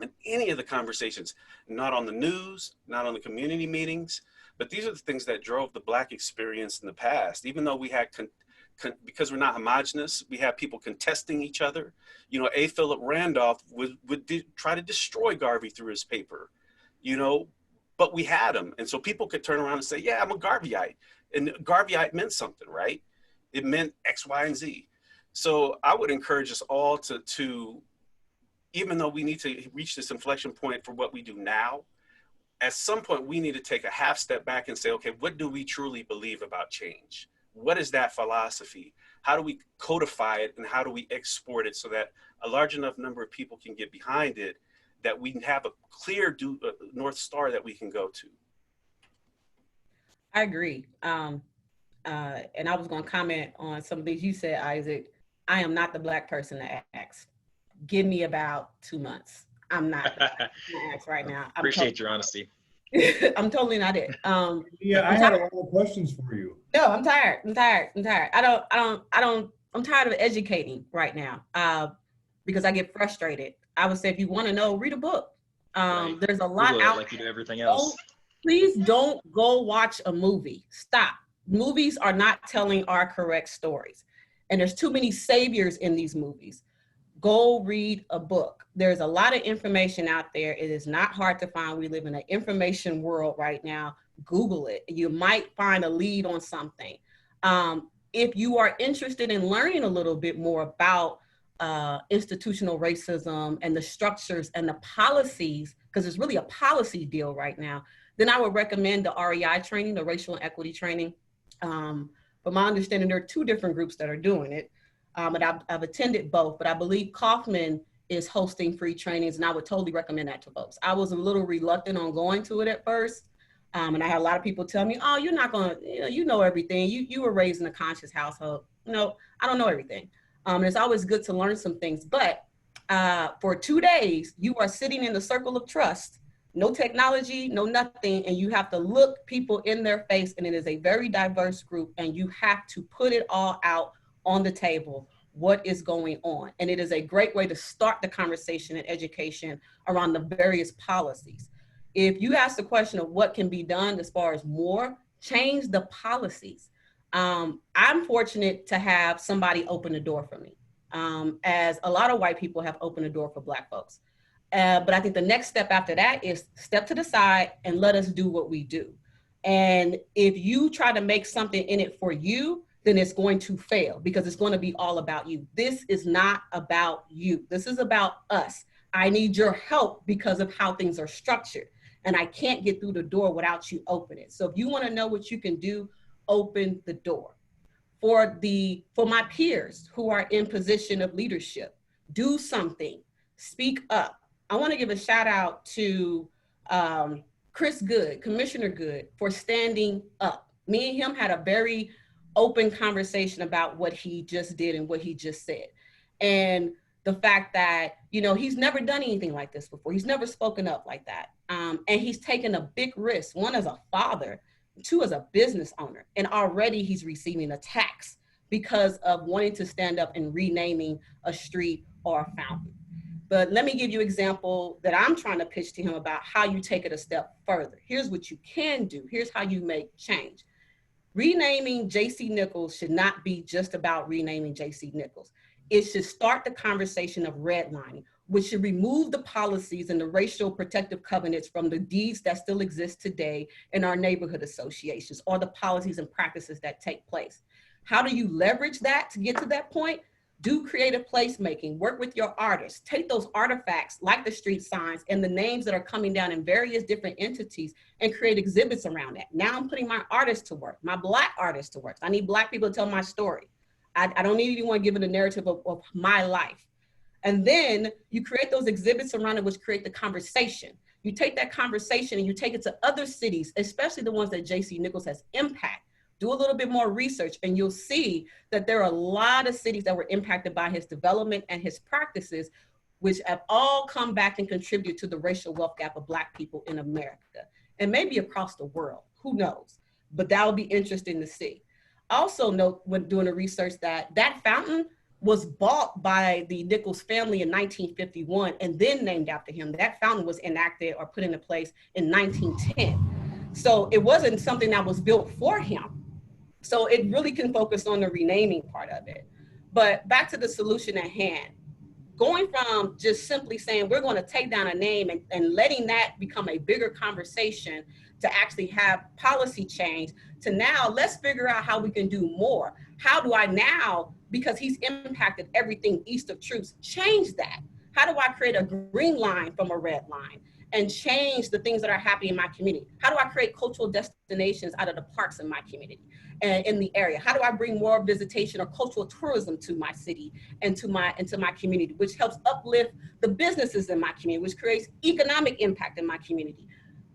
in any of the conversations, not on the news, not on the community meetings, but these are the things that drove the Black experience in the past. Even though we had, because we're not homogenous, we have people contesting each other. A. Philip Randolph would try to destroy Garvey through his paper, but we had him. And so people could turn around and say, yeah, I'm a Garveyite. And Garveyite meant something, right? It meant X, Y, and Z. So I would encourage us all to even though we need to reach this inflection point for what we do now, at some point we need to take a half step back and say, okay, what do we truly believe about change? What is that philosophy? How do we codify it, and how do we export it so that a large enough number of people can get behind it, that we have a clear North Star that we can go to? I agree. And I was going to comment on some things you said, Isaac. I am not the Black person to ask. Give me about 2 months. I'm not the Black person to ask right now. Appreciate your honesty. I'm totally not it. Yeah, I had a lot of questions for you. No, I'm tired. I'm tired of educating right now because I get frustrated. I would say, if you want to know, read a book. Right. There's a lot Google it out like you there. do everything else. Please don't go watch a movie. Stop. Movies are not telling our correct stories. And there's too many saviors in these movies. Go read a book. There's a lot of information out there. It is not hard to find. We live in an information world right now. Google it. You might find a lead on something. If you are interested in learning a little bit more about institutional racism and the structures and the policies, because it's really a policy deal right now, then I would recommend the REI training, the racial and equity training. From my understanding, there are two different groups that are doing it. But I've attended both, but I believe Kaufman is hosting free trainings, and I would totally recommend that to folks. I was a little reluctant on going to it at first. And I had a lot of people tell me, oh, you're not going to, you know everything. You were raised in a conscious household. No, I don't know everything. And it's always good to learn some things. But for 2 days, you are sitting in the circle of trust, no technology, no nothing. And you have to look people in their face. And it is a very diverse group. And you have to put it all out on the table, what is going on. And it is a great way to start the conversation and education around the various policies. If you ask the question of what can be done as far as more, change the policies. I'm fortunate to have somebody open the door for me, as a lot of white people have opened the door for Black folks. But I think the next step after that is step to the side and let us do what we do. And if you try to make something in it for you, then it's going to fail, because it's going to be all about you. This is not about you. This is about us. I need your help because of how things are structured. And I can't get through the door without you open it. So if you want to know what you can do, open the door. For my peers who are in position of leadership, do something, speak up. I want to give a shout out to Chris Good, Commissioner Good, for standing up. Me and him had a very open conversation about what he just did and what he just said. And the fact that, he's never done anything like this before. He's never spoken up like that. And he's taken a big risk, one as a father, two as a business owner. And already he's receiving attacks because of wanting to stand up and renaming a street or a fountain. But let me give you an example that I'm trying to pitch to him about how you take it a step further. Here's what you can do. Here's how you make change. Renaming J.C. Nichols should not be just about renaming J.C. Nichols. It should start the conversation of redlining, which should remove the policies and the racial protective covenants from the deeds that still exist today in our neighborhood associations, or the policies and practices that take place. How do you leverage that to get to that point? Do creative placemaking, work with your artists, take those artifacts like the street signs and the names that are coming down in various different entities and create exhibits around that. Now I'm putting my artists to work, my Black artists to work. I need Black people to tell my story. I don't need anyone giving a narrative of my life. And then you create those exhibits around it, which create the conversation. You take that conversation and you take it to other cities, especially the ones that J.C. Nichols has impacted. Do a little bit more research and you'll see that there are a lot of cities that were impacted by his development and his practices, which have all come back and contribute to the racial wealth gap of Black people in America and maybe across the world, who knows? But that will be interesting to see. Also note when doing the research that that fountain was bought by the Nichols family in 1951 and then named after him. That fountain was enacted or put into place in 1910. So it wasn't something that was built for him. So it really can focus on the renaming part of it. But back to the solution at hand, going from just simply saying we're going to take down a name and letting that become a bigger conversation to actually have policy change to now let's figure out how we can do more. How do I now, because he's impacted everything east of Troops, change that? How do I create a green line from a red line and change the things that are happening in my community? How do I create cultural destinations out of the parks in my community and in the area? How do I bring more visitation or cultural tourism to my city and to my community, which helps uplift the businesses in my community, which creates economic impact in my community?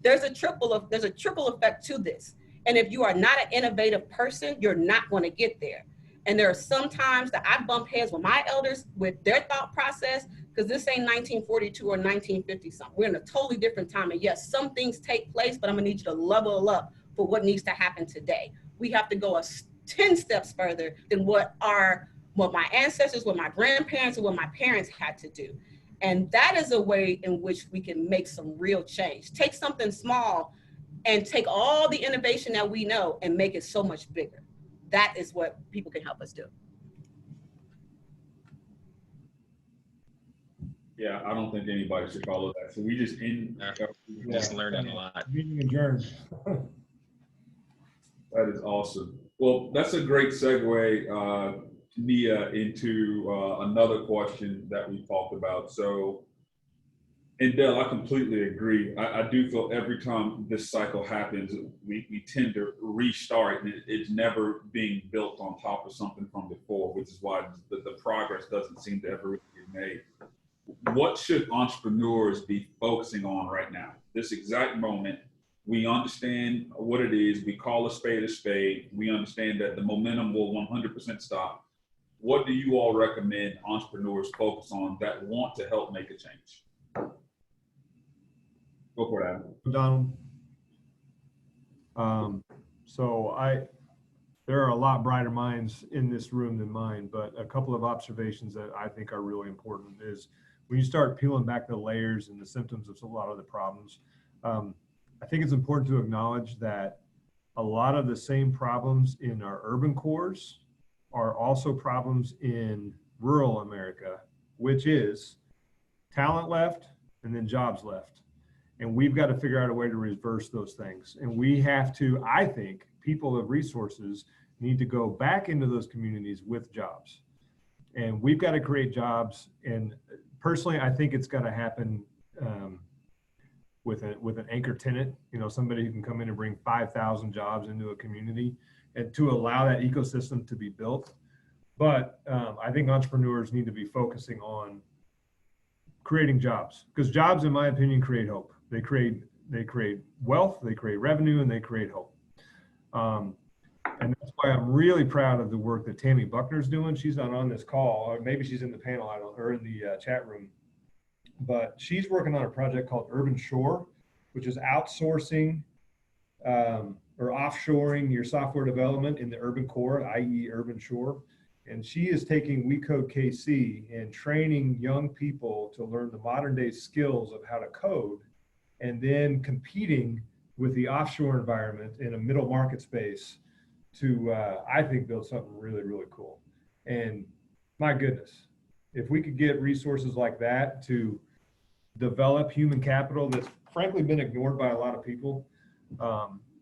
There's a triple effect to this. And if you are not an innovative person, you're not going to get there. And there are some times that I bump heads with my elders with their thought process, because this ain't 1942 or 1950 something. We're in a totally different time. And yes, some things take place, but I'm gonna need you to level up for what needs to happen today. We have to go 10 steps further than what my ancestors, what my grandparents, or what my parents had to do. And that is a way in which we can make some real change. Take something small and take all the innovation that we know and make it so much bigger. That is what people can help us do. Yeah, I don't think anybody should follow that. So we just Just learning a lot. Meeting adjourned. That is awesome. Well, that's a great segue, Nia, into another question that we talked about. So, and Del, I completely agree. I do feel every time this cycle happens, we tend to restart, and it's never being built on top of something from before, which is why the progress doesn't seem to ever really get made. What should entrepreneurs be focusing on right now? This exact moment, we understand what it is. We call a spade a spade. We understand that the momentum will 100% stop. What do you all recommend entrepreneurs focus on that want to help make a change? Go for it, Adam. Donald. There are a lot brighter minds in this room than mine, but a couple of observations that I think are really important is when you start peeling back the layers and the symptoms of a lot of the problems, I think it's important to acknowledge that a lot of the same problems in our urban cores are also problems in rural America, which is talent left and then jobs left. And we've got to figure out a way to reverse those things. And we have to, I think, people of resources need to go back into those communities with jobs. And we've got to create jobs. And personally, I think it's got to happen with an anchor tenant, somebody who can come in and bring 5,000 jobs into a community and to allow that ecosystem to be built. But I think entrepreneurs need to be focusing on creating jobs, because jobs, in my opinion, create hope. They create wealth, they create revenue, and they create hope. And that's why I'm really proud of the work that Tammy Buckner's doing. She's not on this call, or maybe she's in the panel, or in the chat room. But she's working on a project called Urban Shore, which is outsourcing or offshoring your software development in the urban core, i.e. Urban Shore. And she is taking We Code KC and training young people to learn the modern day skills of how to code, and then competing with the offshore environment in a middle market space to, I think, build something really, really cool. And my goodness, if we could get resources like that to develop human capital that's frankly been ignored by a lot of people,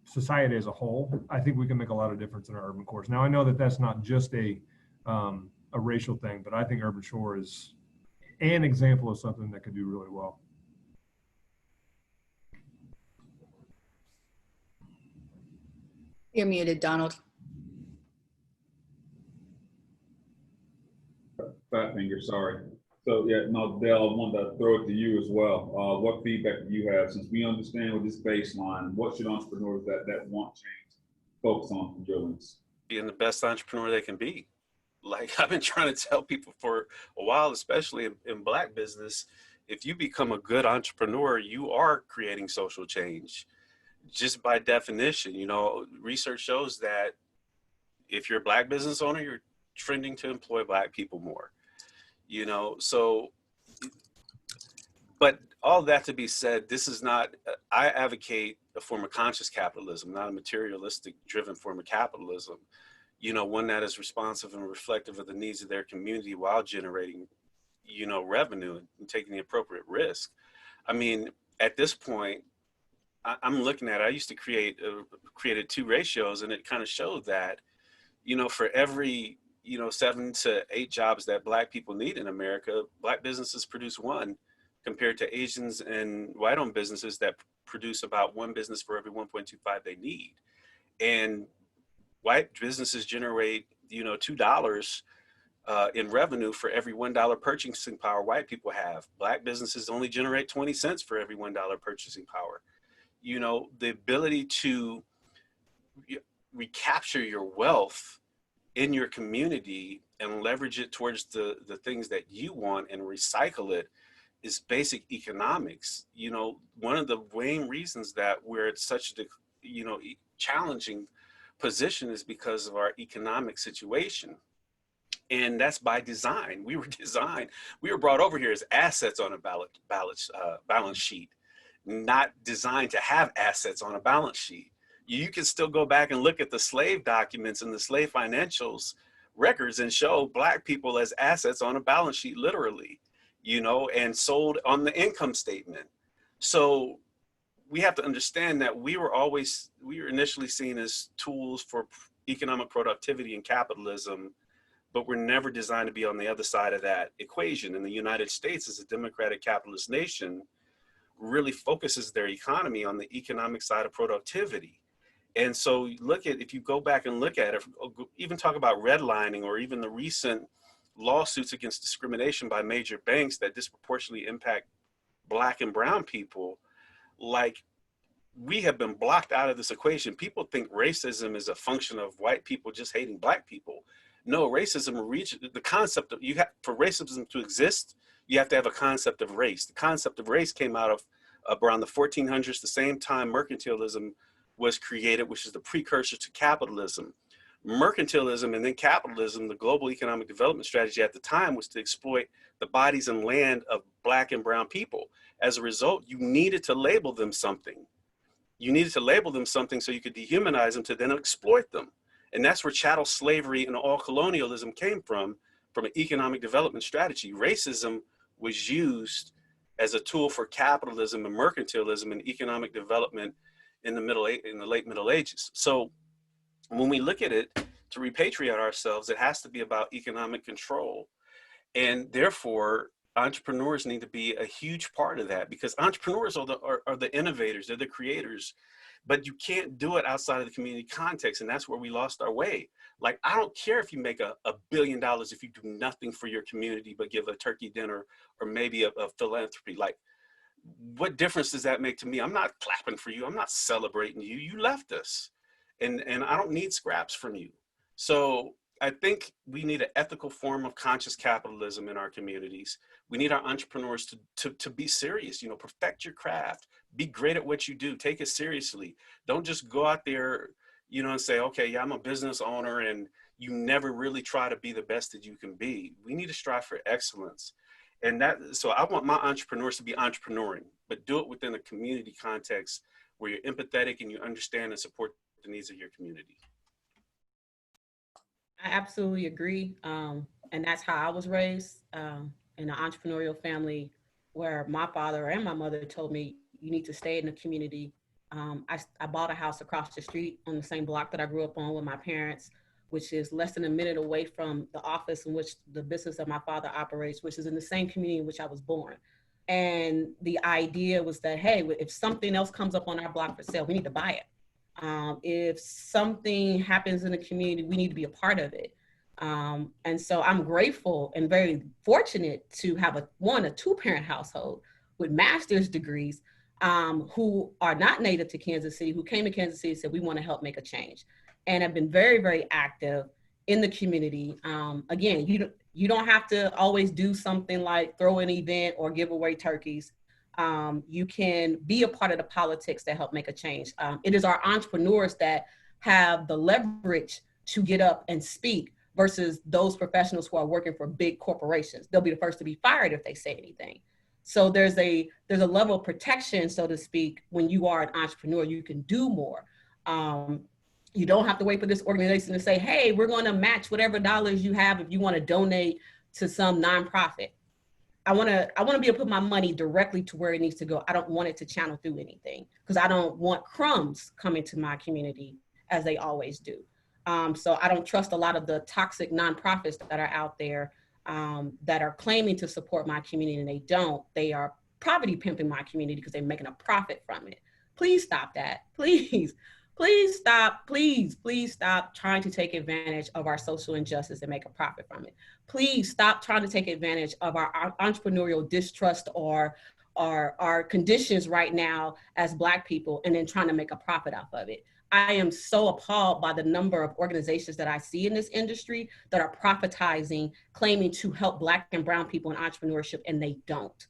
society as a whole, I think we can make a lot of difference in our urban cores. Now, I know that that's not just a racial thing, but I think Urban Shore is an example of something that could do really well. You're muted, Donald. Fat finger, sorry. So yeah, no, Dale, I wanted to throw it to you as well. What feedback do you have, since we understand with this baseline, what should entrepreneurs that want change focus on from your lens? Being the best entrepreneur they can be. Like I've been trying to tell people for a while, especially in Black business, if you become a good entrepreneur, you are creating social change. Just by definition, you know, research shows that if you're a Black business owner, you're trending to employ Black people more, you know. So, but all that to be said, this is not, I advocate a form of conscious capitalism, not a materialistic driven form of capitalism, you know, one that is responsive and reflective of the needs of their community while generating, you know, revenue and taking the appropriate risk. I mean, at this point, I'm looking at, I used to created 2 ratios, and it kind of showed that, you know, for every, you know, 7 to 8 jobs that Black people need in America, Black businesses produce 1, compared to Asians and white-owned businesses that produce about 1 business for every 1.25 they need. And white businesses generate, you know, $2 in revenue for every $1 purchasing power white people have. Black businesses only generate 20 cents for every $1 purchasing power. You know, the ability to recapture your wealth in your community and leverage it towards the things that you want and recycle it is basic economics. You know, one of the main reasons that we're at such a, you know, challenging position is because of our economic situation. And that's by design. We were brought over here as assets on a balance sheet, not designed to have assets on a balance sheet. You can still go back and look at the slave documents and the slave financials records and show Black people as assets on a balance sheet, literally, you know, and sold on the income statement. So we have to understand that we were initially seen as tools for economic productivity and capitalism, but we're never designed to be on the other side of that equation. And the United States, as a democratic capitalist nation, really focuses their economy on the economic side of productivity. And so if you go back and look at it, even talk about redlining or even the recent lawsuits against discrimination by major banks that disproportionately impact Black and brown people, like, we have been blocked out of this equation. People think racism is a function of white people just hating Black people. No, racism, the concept of, for racism to exist, you have to have a concept of race. The concept of race came out of around the 1400s, the same time mercantilism was created, which is the precursor to capitalism. Mercantilism and then capitalism, the global economic development strategy at the time, was to exploit the bodies and land of Black and brown people. As a result, you needed to label them something. You needed to label them something so you could dehumanize them to then exploit them. And that's where chattel slavery and all colonialism came from an economic development strategy. Racism was used as a tool for capitalism and mercantilism and economic development in the late Middle Ages. So when we look at it, to repatriate ourselves, it has to be about economic control. And therefore, entrepreneurs need to be a huge part of that, because entrepreneurs are the innovators, they're the creators, but you can't do it outside of the community context. And that's where we lost our way. Like, I don't care if you make $1 billion if you do nothing for your community, but give a turkey dinner or maybe a philanthropy. Like, what difference does that make to me? I'm not clapping for you. I'm not celebrating you. You left us, and I don't need scraps from you. So I think we need an ethical form of conscious capitalism in our communities. We need our entrepreneurs to be serious, you know, perfect your craft, be great at what you do, take it seriously. Don't just go out there, you know, and say, okay, yeah, I'm a business owner and, you never really try to be the best that you can be. We need to strive for excellence. And so I want my entrepreneurs to be entrepreneuring, but do it within a community context where you're empathetic and you understand and support the needs of your community. I absolutely agree. And that's how I was raised, in an entrepreneurial family where my father and my mother told me, you need to stay in the community. I bought a house across the street on the same block that I grew up on with my parents, which is less than a minute away from the office in which the business of my father operates, which is in the same community in which I was born. And the idea was that, hey, if something else comes up on our block for sale, we need to buy it. If something happens in the community, we need to be a part of it. And so I'm grateful and very fortunate to have a 2-parent household with master's degrees, who are not native to Kansas City, who came to Kansas City and said, we want to help make a change, and have been very, very active in the community. Again, you don't have to always do something like throw an event or give away turkeys. You can be a part of the politics that help make a change. It is our entrepreneurs that have the leverage to get up and speak versus those professionals who are working for big corporations. They'll be the first to be fired if they say anything. So there's a level of protection, so to speak, when you are an entrepreneur. You can do more. You don't have to wait for this organization to say, hey, we're going to match whatever dollars you have if you want to donate to some nonprofit. I want to be able to put my money directly to where it needs to go. I don't want it to channel through anything, because I don't want crumbs coming to my community as they always do. So I don't trust a lot of the toxic nonprofits that are out there, that are claiming to support my community, and they don't. They are poverty pimping my community because they're making a profit from it. Please stop that. Please stop. Please stop trying to take advantage of our social injustice and make a profit from it. Please stop trying to take advantage of our entrepreneurial distrust or our conditions right now as Black people, and then trying to make a profit off of it. I am so appalled by the number of organizations that I see in this industry that are profitizing, claiming to help Black and brown people in entrepreneurship, and they don't.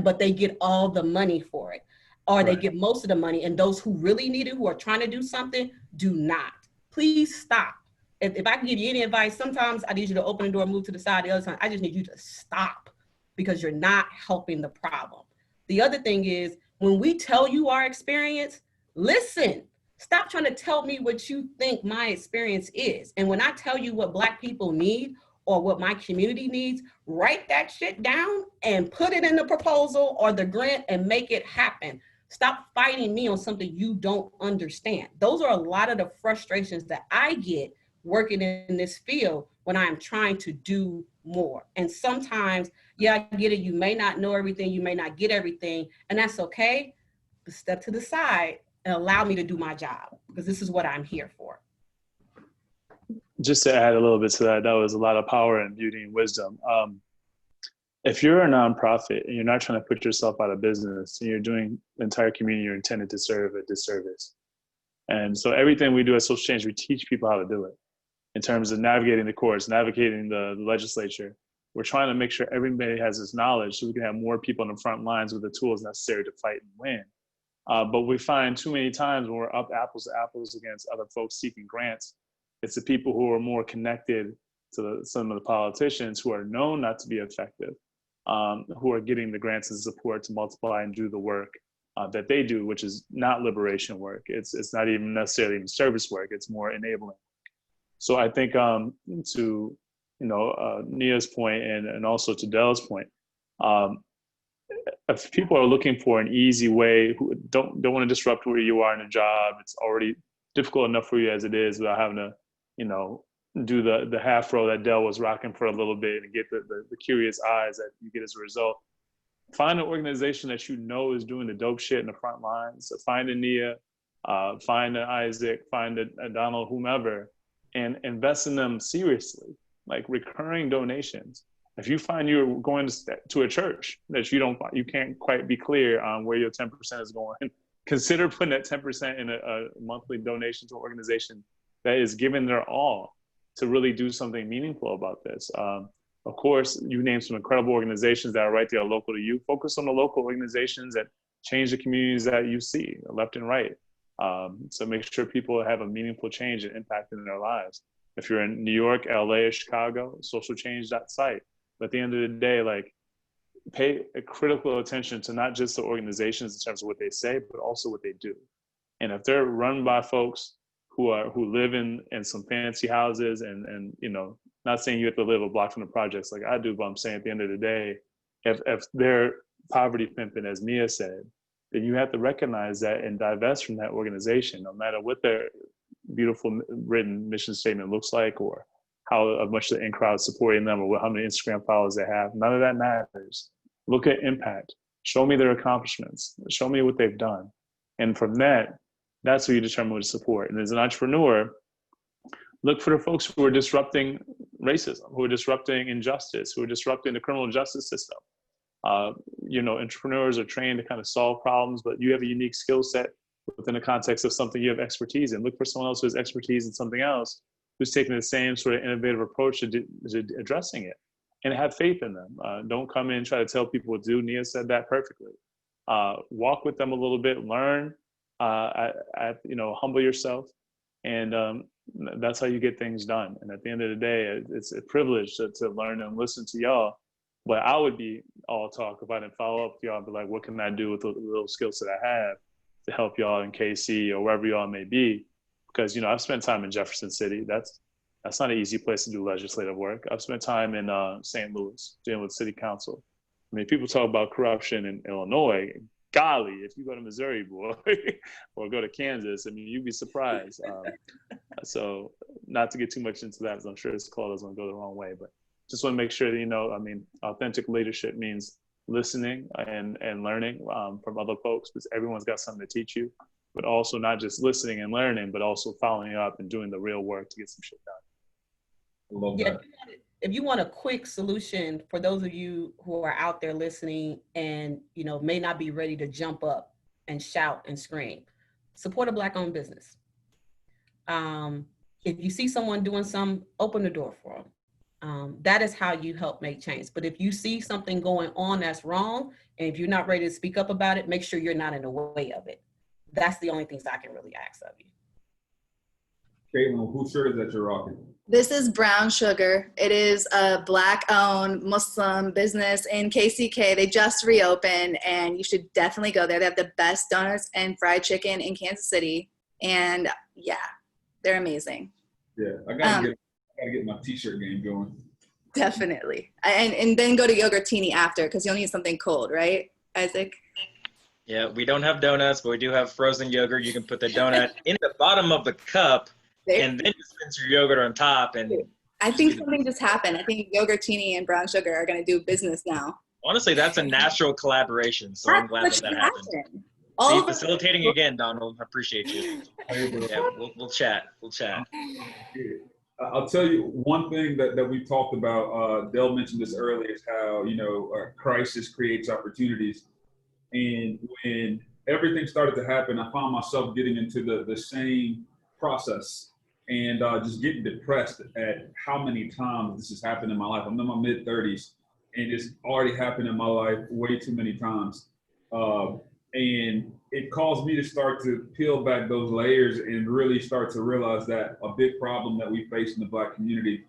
But they get all the money for it, or they get most of the money, and those who really need it, who are trying to do something, do not. Please stop. If I can give you any advice, sometimes I need you to open the door, move to the side. The other time, I just need you to stop, because you're not helping the problem. The other thing is, when we tell you our experience, listen. Stop trying to tell me what you think my experience is. And when I tell you what Black people need or what my community needs, write that shit down and put it in the proposal or the grant and make it happen. Stop fighting me on something you don't understand. Those are a lot of the frustrations that I get working in this field when I'm trying to do more. And sometimes, yeah, I get it. You may not know everything. You may not get everything, and that's okay. But step to the side and allow me to do my job, because this is what I'm here for. Just to add a little bit to that, that was a lot of power and beauty and wisdom. If you're a nonprofit and you're not trying to put yourself out of business, and you're doing the entire community you're intended to serve a disservice. And so everything we do at Social Change, we teach people how to do it in terms of navigating the courts, navigating the legislature. We're trying to make sure everybody has this knowledge so we can have more people on the front lines with the tools necessary to fight and win. But we find too many times when we're up apples to apples against other folks seeking grants, it's the people who are more connected to some of the politicians who are known not to be effective, who are getting the grants and support to multiply and do the work that they do, which is not liberation work. It's not even necessarily even service work. It's more enabling. So I think to Nia's point and also to Dell's point, if people are looking for an easy way, who don't want to disrupt where you are in a job, it's already difficult enough for you as it is without having to, do the half row that Dell was rocking for a little bit and get the curious eyes that you get as a result. Find an organization that you know is doing the dope shit in the front lines. So find a Nia, find an Isaac, find a Donald, whomever, and invest in them seriously, like recurring donations. If you find you're going to a church that you can't quite be clear on where your 10% is going, consider putting that 10% in a monthly donation to an organization that is giving their all to really do something meaningful about this. Of course, you named some incredible organizations that are right there local to you. Focus on the local organizations that change the communities that you see, left and right. So make sure people have a meaningful change and impact in their lives. If you're in New York, LA, or Chicago, socialchange.site. But at the end of the day, like, pay a critical attention to not just the organizations in terms of what they say, but also what they do. And if they're run by folks who live in some fancy houses and you know, not saying you have to live a block from the projects like I do, but I'm saying at the end of the day, if they're poverty pimping, as Nia said, then you have to recognize that and divest from that organization, no matter what their beautiful written mission statement looks like, or how much the in-crowd supporting them, or how many Instagram followers they have. None of that matters. Look at impact. Show me their accomplishments. Show me what they've done. And from that, that's where you determine what to support. And as an entrepreneur, look for the folks who are disrupting racism, who are disrupting injustice, who are disrupting the criminal justice system. You know, entrepreneurs are trained to kind of solve problems, but you have a unique skill set within the context of something you have expertise in. Look for someone else who has expertise in something else, who's taking the same sort of innovative approach to addressing it, and have faith in them. Don't come in and try to tell people what to do. Nia said that perfectly. Walk with them a little bit, learn, you know, humble yourself, and that's how you get things done. And at the end of the day, it's a privilege to learn and listen to y'all. But I would be all talk if I didn't follow up with y'all and be like, what can I do with the little skills that I have to help y'all in KC or wherever y'all may be? Because, you know, I've spent time in Jefferson City. That's not an easy place to do legislative work. I've spent time in St. Louis dealing with city council. I mean, people talk about corruption in Illinois. Golly, if you go to Missouri, boy, or go to Kansas, I mean, you'd be surprised. So not to get too much into that, because I'm sure this call is going to go the wrong way, but just want to make sure that, you know, I mean, authentic leadership means listening and learning from other folks, because everyone's got something to teach you, but also not just listening and learning, but also following up and doing the real work to get some shit done. I love Yeah, that. if you want a quick solution for those of you who are out there listening and, you know, may not be ready to jump up and shout and scream, support a Black-owned business. If you see someone doing some, open the door for them. That is how you help make change. But if you see something going on that's wrong, and if you're not ready to speak up about it, make sure you're not in the way of it. That's the only things I can really ask of you. Caitlin, whose shirt is that you're rocking? This is Brown Sugar. It is a Black-owned Muslim business in KCK. They just reopened, and you should definitely go there. They have the best donuts and fried chicken in Kansas City, and yeah, they're amazing. Yeah, I gotta get my t-shirt game going. Definitely. And then go to Yogurtini after, because you'll need something cold, right, Isaac? Yeah, we don't have donuts, but we do have frozen yogurt. You can put the donut in the bottom of the cup, and then dispense your yogurt on top. And I think something just happened. I think Yogurtini and Brown Sugar are going to do business now. Honestly, that's a natural collaboration, so I'm glad that happened. All See, facilitating again, Donald. I appreciate you. Yeah, we'll chat. We'll chat. I'll tell you one thing that we talked about. Dell mentioned this earlier, is how, you know, a crisis creates opportunities. And when everything started to happen, I found myself getting into the same process and just getting depressed at how many times this has happened in my life. I'm in my mid-30s, and it's already happened in my life way too many times. And it caused me to start to peel back those layers and really start to realize that a big problem that we face in the Black community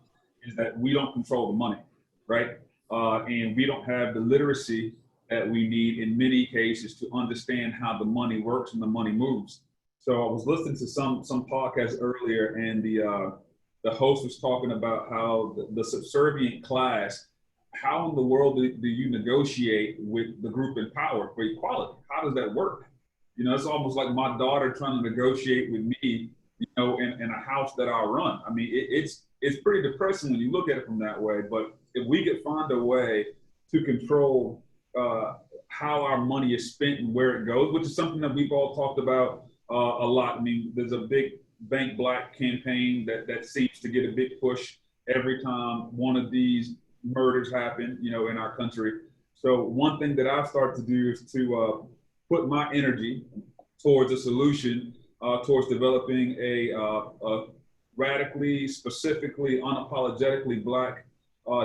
is that we don't control the money, right? And we don't have the literacy that we need in many cases to understand how the money works and the money moves. So I was listening to some podcasts earlier, and the host was talking about how the subservient class, how in the world do you negotiate with the group in power for equality? How does that work? You know, it's almost like my daughter trying to negotiate with me, you know, in a house that I run. I mean, it's pretty depressing when you look at it from that way. But if we could find a way to control how our money is spent and where it goes, which is something that we've all talked about a lot. I mean, there's a big Bank Black campaign that seems to get a big push every time one of these murders happen, you know, in our country. So one thing that I've started to do is to put my energy towards a solution, towards developing a radically, specifically, unapologetically Black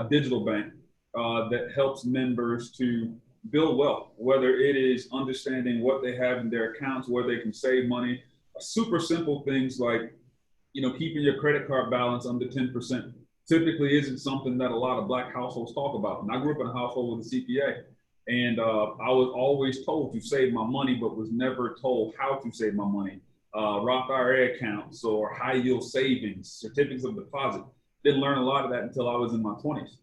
digital bank that helps members to build wealth, whether it is understanding what they have in their accounts, where they can save money, super simple things like keeping your credit card balance under 10% typically isn't something that a lot of Black households talk about. And I grew up in a household with a CPA, and I was always told to save my money, but was never told how to save my money. Roth IRA accounts or high yield savings, certificates of deposit. Didn't learn a lot of that until I was in my 20s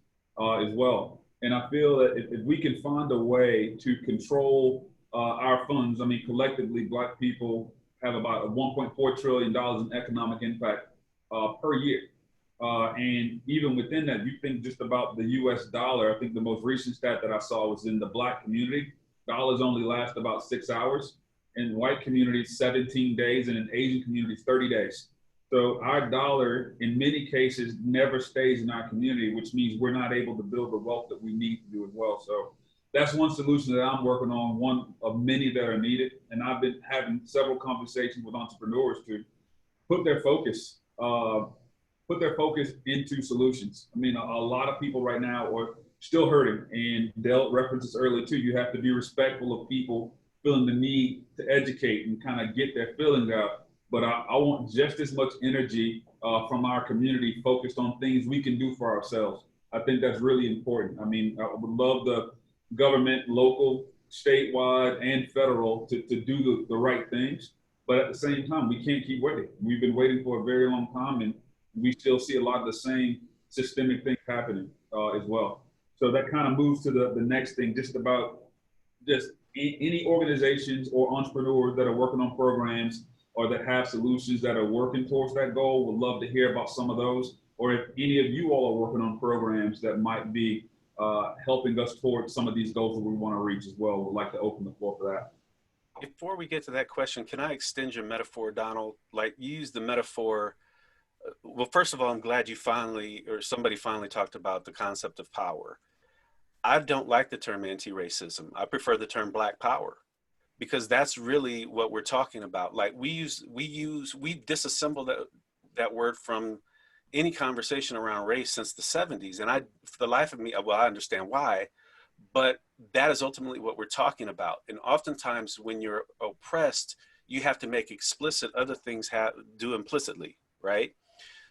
as well. And I feel that if we can find a way to control our funds, I mean, collectively, Black people have about $1.4 trillion in economic impact per year. And even within that, you think just about the US dollar. I think the most recent stat that I saw was in the Black community. Dollars only last about 6 hours. In white communities, 17 days, and in Asian communities, 30 days. So our dollar, in many cases, never stays in our community, which means we're not able to build the wealth that we need to do as well. So that's one solution that I'm working on, one of many that are needed. And I've been having several conversations with entrepreneurs to put their focus into solutions. I mean, a lot of people right now are still hurting, and Dale referenced this earlier too. You have to be respectful of people feeling the need to educate and kind of get their feelings out. But I want just as much energy from our community focused on things we can do for ourselves. I think that's really important. I mean, I would love the government, local, statewide, and federal to do the right things. But at the same time, we can't keep waiting. We've been waiting for a very long time, and we still see a lot of the same systemic things happening as well. So that kind of moves to the next thing, just about just any organizations or entrepreneurs that are working on programs or that have solutions that are working towards that goal. Would love to hear about some of those, or if any of you all are working on programs that might be helping us towards some of these goals that we want to reach as well. We'd like to open the floor for that. Before we get to that question, can I extend your metaphor, Donald? Like, you used the metaphor. Well, first of all, I'm glad you somebody finally talked about the concept of power. I don't like the term anti-racism. I prefer the term Black power, because that's really what we're talking about. Like, we disassembled that word from any conversation around race since the 70s. And for the life of me, well, I understand why, but that is ultimately what we're talking about. And oftentimes when you're oppressed, you have to make explicit other things do implicitly, right?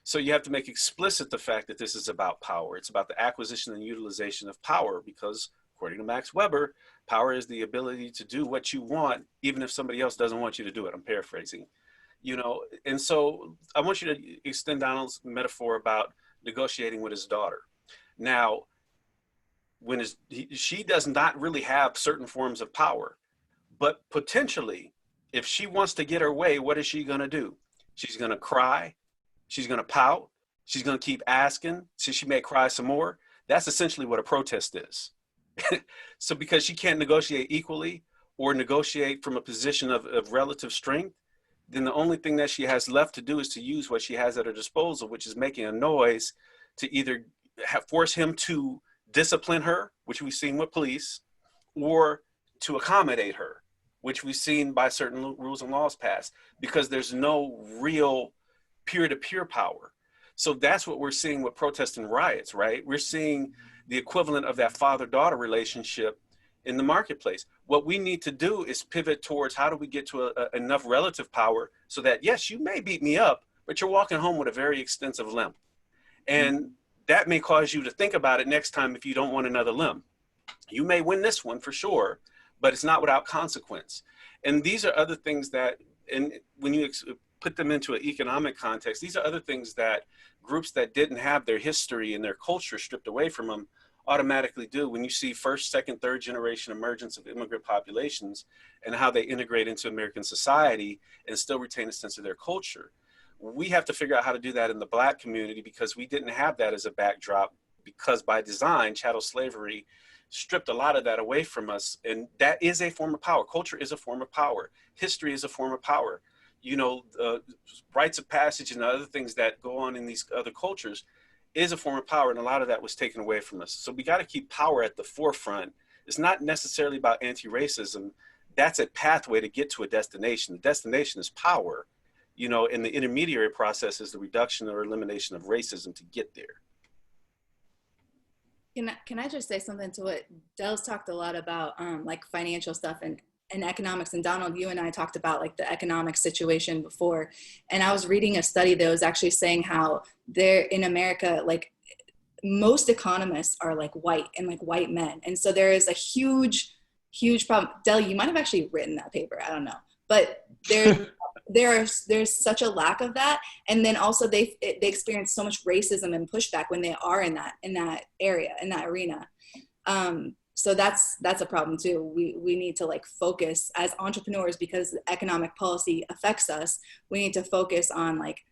So you have to make explicit the fact that this is about power. It's about the acquisition and utilization of power, because according to Max Weber, power is the ability to do what you want, even if somebody else doesn't want you to do it. I'm paraphrasing, and so I want you to extend Donald's metaphor about negotiating with his daughter. Now, she does not really have certain forms of power, but potentially, if she wants to get her way, what is she going to do? She's going to cry. She's going to pout. She's going to keep asking. So she may cry some more. That's essentially what a protest is. So because she can't negotiate equally or negotiate from a position of relative strength, then the only thing that she has left to do is to use what she has at her disposal, which is making a noise to either force him to discipline her, which we've seen with police, or to accommodate her, which we've seen by certain rules and laws passed, because there's no real peer-to-peer power. So that's what we're seeing with protests and riots, right? We're seeing the equivalent of that father-daughter relationship in the marketplace. What we need to do is pivot towards how do we get to enough relative power so that, yes, you may beat me up, but you're walking home with a very extensive limb. And that may cause you to think about it next time if you don't want another limb. You may win this one for sure, but it's not without consequence. And these are other things that, and when you put them into an economic context, these are other things that groups that didn't have their history and their culture stripped away from them automatically do. When you see first, second, third generation emergence of immigrant populations and how they integrate into American society and still retain a sense of their culture, we have to figure out how to do that in the Black community, because we didn't have that as a backdrop, because by design, chattel slavery stripped a lot of that away from us. And that is a form of power. Culture is a form of power. History is a form of power. Rites of passage and other things that go on in these other cultures is a form of power, and a lot of that was taken away from us. So we got to keep power at the forefront. It's not necessarily about anti-racism. That's a pathway to get to a destination. The destination is power, and the intermediary process is the reduction or elimination of racism to get there. Can I just say something to what Dell's talked a lot about, like financial stuff, and in economics, and Donald, you and I talked about like the economic situation before, and I was reading a study that was actually saying how there in America, like most economists are like white and like white men. And so there is a huge problem. Deli, you might have actually written that paper. I don't know, but there's such a lack of that. And then also they experience so much racism and pushback when they are in that area, in that arena. So that's a problem too. We need to like focus as entrepreneurs, because economic policy affects us. We need to focus on like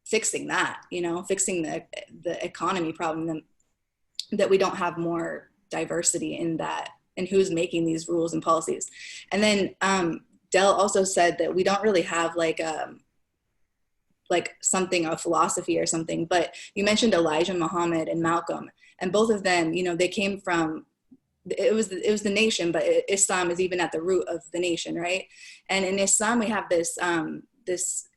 fixing that, fixing the economy problem, that we don't have more diversity in that, and who's making these rules and policies. And then Del also said that we don't really have like something, a philosophy or something, but you mentioned Elijah Muhammad and Malcolm, and both of them, they came from, it was the nation, but Islam is even at the root of the nation, right? And in Islam, we have this,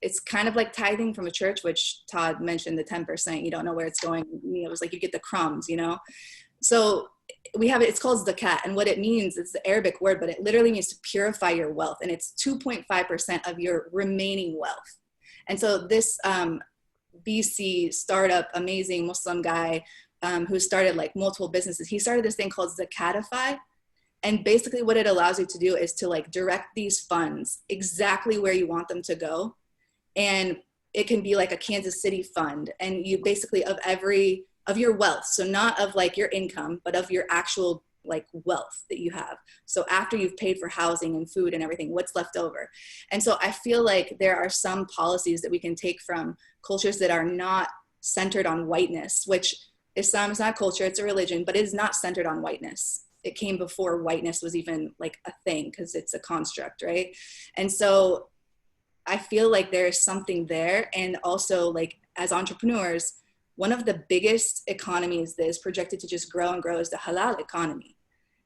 it's kind of like tithing from a church, which Todd mentioned, the 10%, you don't know where it's going. It was like you get the crumbs, So we have it, it's called zakat. And what it means, it's the Arabic word, but it literally means to purify your wealth. And it's 2.5% of your remaining wealth. And so this BC startup, amazing Muslim guy who started like multiple businesses, he started this thing called Zakatify. And basically what it allows you to do is to like direct these funds exactly where you want them to go. And it can be like a Kansas City fund. And you basically of your wealth. So not of like your income, but of your actual like wealth that you have. So after you've paid for housing and food and everything, what's left over? And so I feel like there are some policies that we can take from cultures that are not centered on whiteness, which Islam is not culture, it's a religion, but it is not centered on whiteness. It came before whiteness was even like a thing, because it's a construct, right? And so I feel like there is something there. And also like as entrepreneurs, one of the biggest economies that is projected to just grow and grow is the halal economy.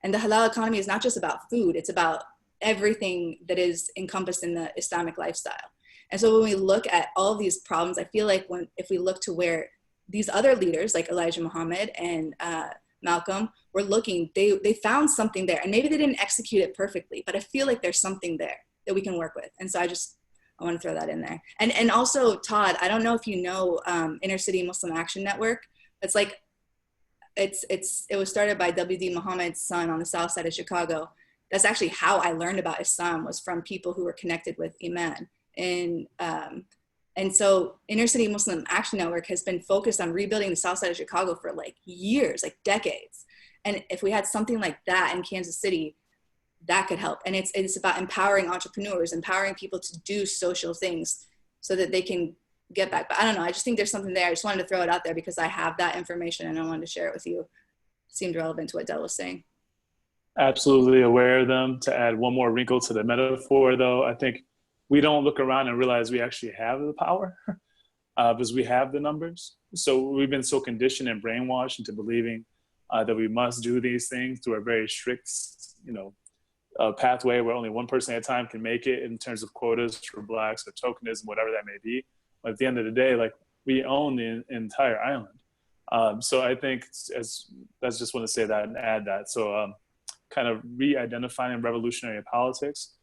And the halal economy is not just about food, it's about everything that is encompassed in the Islamic lifestyle. And so when we look at all of these problems, I feel like if we look to where these other leaders like Elijah Muhammad and Malcolm were looking, they found something there. And maybe they didn't execute it perfectly, but I feel like there's something there that we can work with. And so I want to throw that in there. And also, Todd, I don't know if you know Inner City Muslim Action Network. It's like, it was started by W.D. Muhammad's son on the south side of Chicago. That's actually how I learned about Islam, was from people who were connected with Iman. And so Inner City Muslim Action Network has been focused on rebuilding the south side of Chicago for like years, like decades. And if we had something like that in Kansas City, that could help. And it's about empowering entrepreneurs, empowering people to do social things so that they can get back. But I don't know, I just think there's something there. I just wanted to throw it out there because I have that information and I wanted to share it with you. It seemed relevant to what Del was saying. Absolutely aware of them. To add one more wrinkle to the metaphor though, I think we don't look around and realize we actually have the power because we have the numbers. So we've been so conditioned and brainwashed into believing that we must do these things through a very strict, pathway where only one person at a time can make it in terms of quotas for blacks or tokenism, whatever that may be. But at the end of the day, like, we own the entire island. So I think that's just want to say that and add that. So kind of re-identifying revolutionary politics,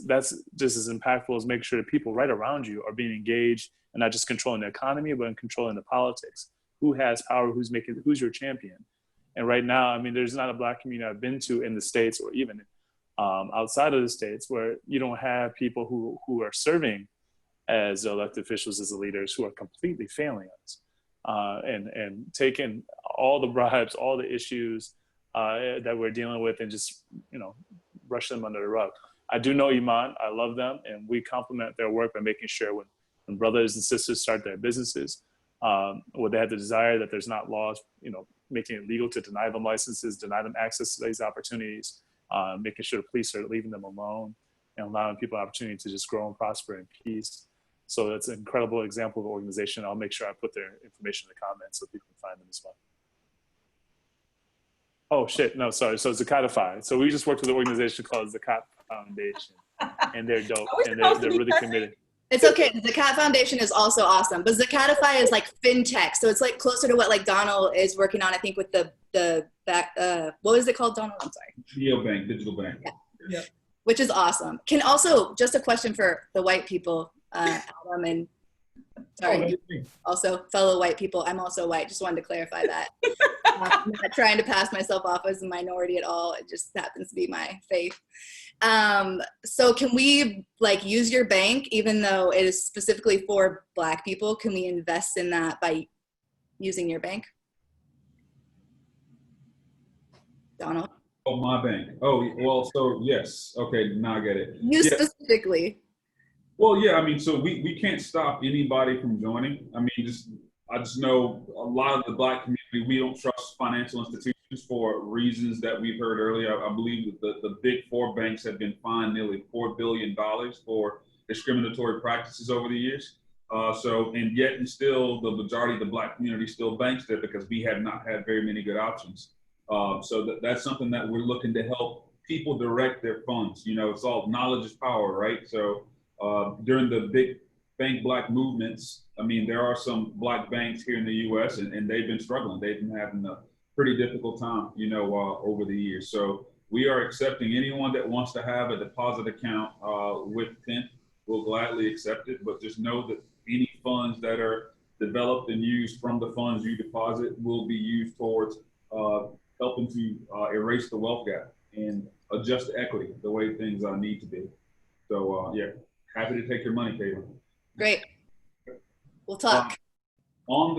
that's just as impactful as making sure that people right around you are being engaged and not just controlling the economy, but in controlling the politics. Who has power? Who's your champion? And right now, I mean, there's not a black community I've been to in the States or even outside of the States where you don't have people who are serving as elected officials, as the leaders, who are completely failing us and taking all the bribes, all the issues that we're dealing with and just, brush them under the rug. I do know Iman, I love them, and we compliment their work by making sure when brothers and sisters start their businesses, where they have the desire that there's not laws, making it legal to deny them licenses, deny them access to these opportunities, making sure the police are leaving them alone and allowing people an opportunity to just grow and prosper in peace. So that's an incredible example of an organization. I'll make sure I put their information in the comments so people can find them as well. Oh shit, no, sorry. So Zakatify. So we just worked with an organization called Zakat Foundation, and they're dope, and they're really committed. It's okay. The Zakat Foundation is also awesome, but Zakatify is like fintech, so it's like closer to what like Donald is working on. I think with the back. What is it called, Donald? I'm sorry. Neobank, digital bank. Yeah. Yep. Which is awesome. Can also just a question for the white people, Adam and sorry, also fellow white people. I'm also white. Just wanted to clarify that. I'm not trying to pass myself off as a minority at all. It just happens to be my faith. So can we like use your bank, even though it is specifically for Black people? Can we invest in that by using your bank? Donald? Oh, my bank. Oh, well, so yes. Okay, now I get it. You Yeah. specifically. Well, yeah, I mean, so we can't stop anybody from joining. I mean, I just know a lot of the Black community, we don't trust financial institutions for reasons that we've heard earlier. I believe that the big four banks have been fined nearly $4 billion for discriminatory practices over the years. And yet and still the majority of the Black community still banks there because we have not had very many good options. That's something that we're looking to help people direct their funds. You know, it's all knowledge is power, right? So during the big bank Black movements, I mean, there are some Black banks here in the U.S. and they've been struggling. They've been having a pretty difficult time, you know, over the years. So we are accepting anyone that wants to have a deposit account with Tint. We'll gladly accept it, but just know that any funds that are developed and used from the funds you deposit will be used towards helping to erase the wealth gap and adjust equity the way things need to be. So yeah, happy to take your money, Caitlin. Great. We'll talk. On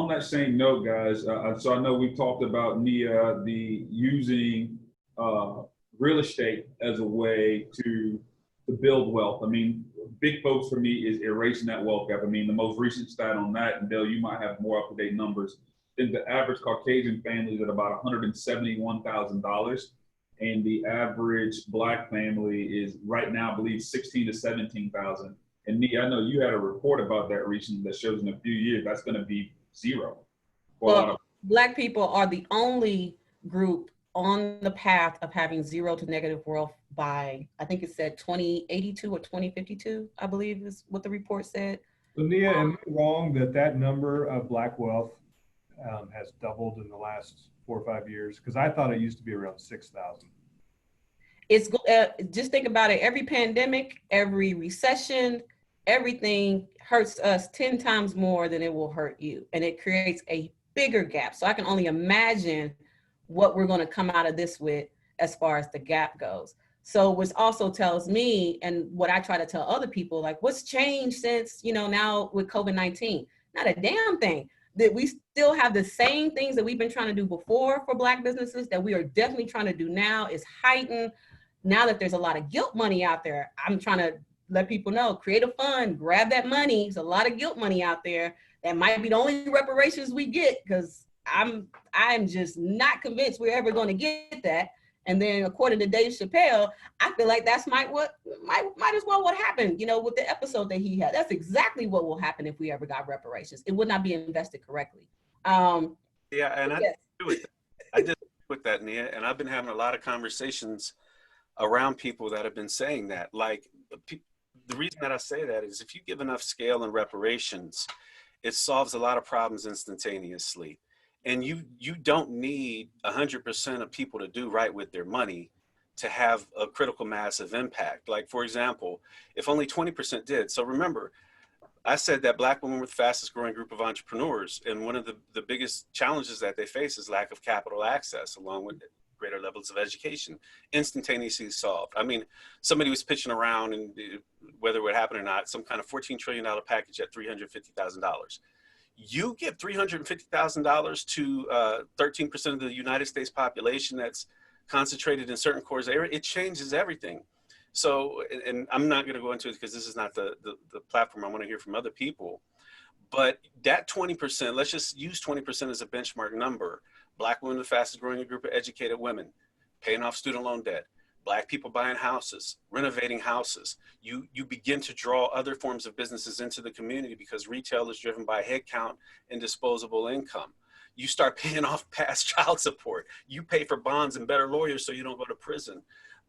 that same note, guys, so I know we've talked about Nia, using real estate as a way to build wealth. I mean, big focus for me is erasing that wealth gap. I mean, the most recent stat on that, and Dale, you might have more up-to-date numbers, is the average Caucasian family is at about $171,000. And the average Black family is right now, I believe, 16 to 17,000. And Nia, I know you had a report about that recently that shows in a few years that's going to be zero. Well, Black people are the only group on the path of having zero to negative wealth by, I think it said 2082 or 2052, I believe is what the report said. So Nia, am I wrong that number of Black wealth has doubled in the last 4 or 5 years? Because I thought it used to be around 6,000. It's just think about it. Every pandemic, every recession, everything hurts us 10 times more than it will hurt you. And it creates a bigger gap. So I can only imagine what we're going to come out of this with as far as the gap goes. So which also tells me, and what I try to tell other people, like what's changed since, you know, now with COVID-19? Not a damn thing. That we still have the same things that we've been trying to do before for Black businesses that we are definitely trying to do now is heightened. Now that there's a lot of guilt money out there, I'm trying to let people know, create a fund, grab that money. There's a lot of guilt money out there. That might be the only reparations we get, because I'm just not convinced we're ever going to get that. And then according to Dave Chappelle, I feel like that's might as well what happened, you know, with the episode that he had. That's exactly what will happen if we ever got reparations. It would not be invested correctly. Yeah, and I just agree with that, Nia. And I've been having a lot of conversations around people that have been saying that. Like, the reason that I say that is if you give enough scale and reparations, it solves a lot of problems instantaneously. And you don't need 100% of people to do right with their money to have a critical mass of impact. Like, for example, if only 20% did. So remember, I said that Black women were the fastest growing group of entrepreneurs. And one of the biggest challenges that they face is lack of capital access, along with greater levels of education, instantaneously solved. I mean, somebody was pitching around, and whether it would happen or not, some kind of $14 trillion package at $350,000. You give $350,000 to 13% of the United States population that's concentrated in certain core areas, it changes everything. So, and I'm not going to go into it because this is not the platform. I want to hear from other people. But that 20%, let's just use 20% as a benchmark number. Black women, the fastest growing group of educated women, paying off student loan debt. Black people buying houses, renovating houses. You begin to draw other forms of businesses into the community because retail is driven by headcount and disposable income. You start paying off past child support. You pay for bonds and better lawyers so you don't go to prison.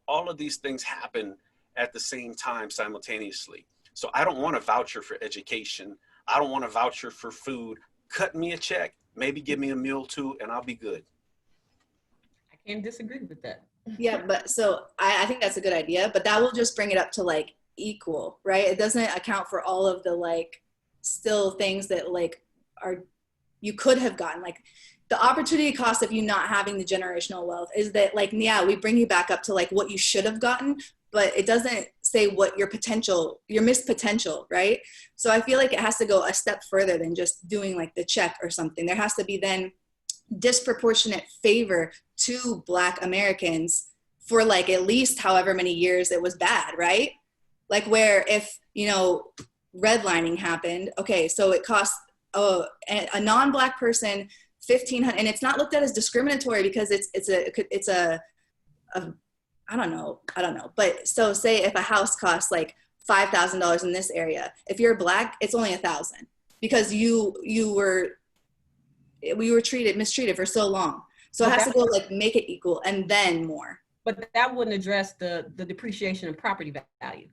All of these things happen at the same time simultaneously. So I don't want a voucher for education. I don't want a voucher for food. Cut me a check, maybe give me a meal too, and I'll be good. I can't disagree with that. Yeah, but so I think that's a good idea, but that will just bring it up to like equal, right? It doesn't account for all of the like still things that like are you could have gotten. Like the opportunity cost of you not having the generational wealth is that like, yeah, we bring you back up to like what you should have gotten, but it doesn't say what your potential, your missed potential, right? So I feel like it has to go a step further than just doing like the check or something. There has to be then disproportionate favor to Black Americans for like at least however many years it was bad, right? Like where if, you know, redlining happened, okay, so it costs a non-Black person $1,500, and it's not looked at as discriminatory because it's a I don't know. But so say if a house costs like $5,000 in this area, if you're Black, it's only $1,000 because we were mistreated for so long. So it has to go like make it equal and then more. But that wouldn't address the depreciation in property value.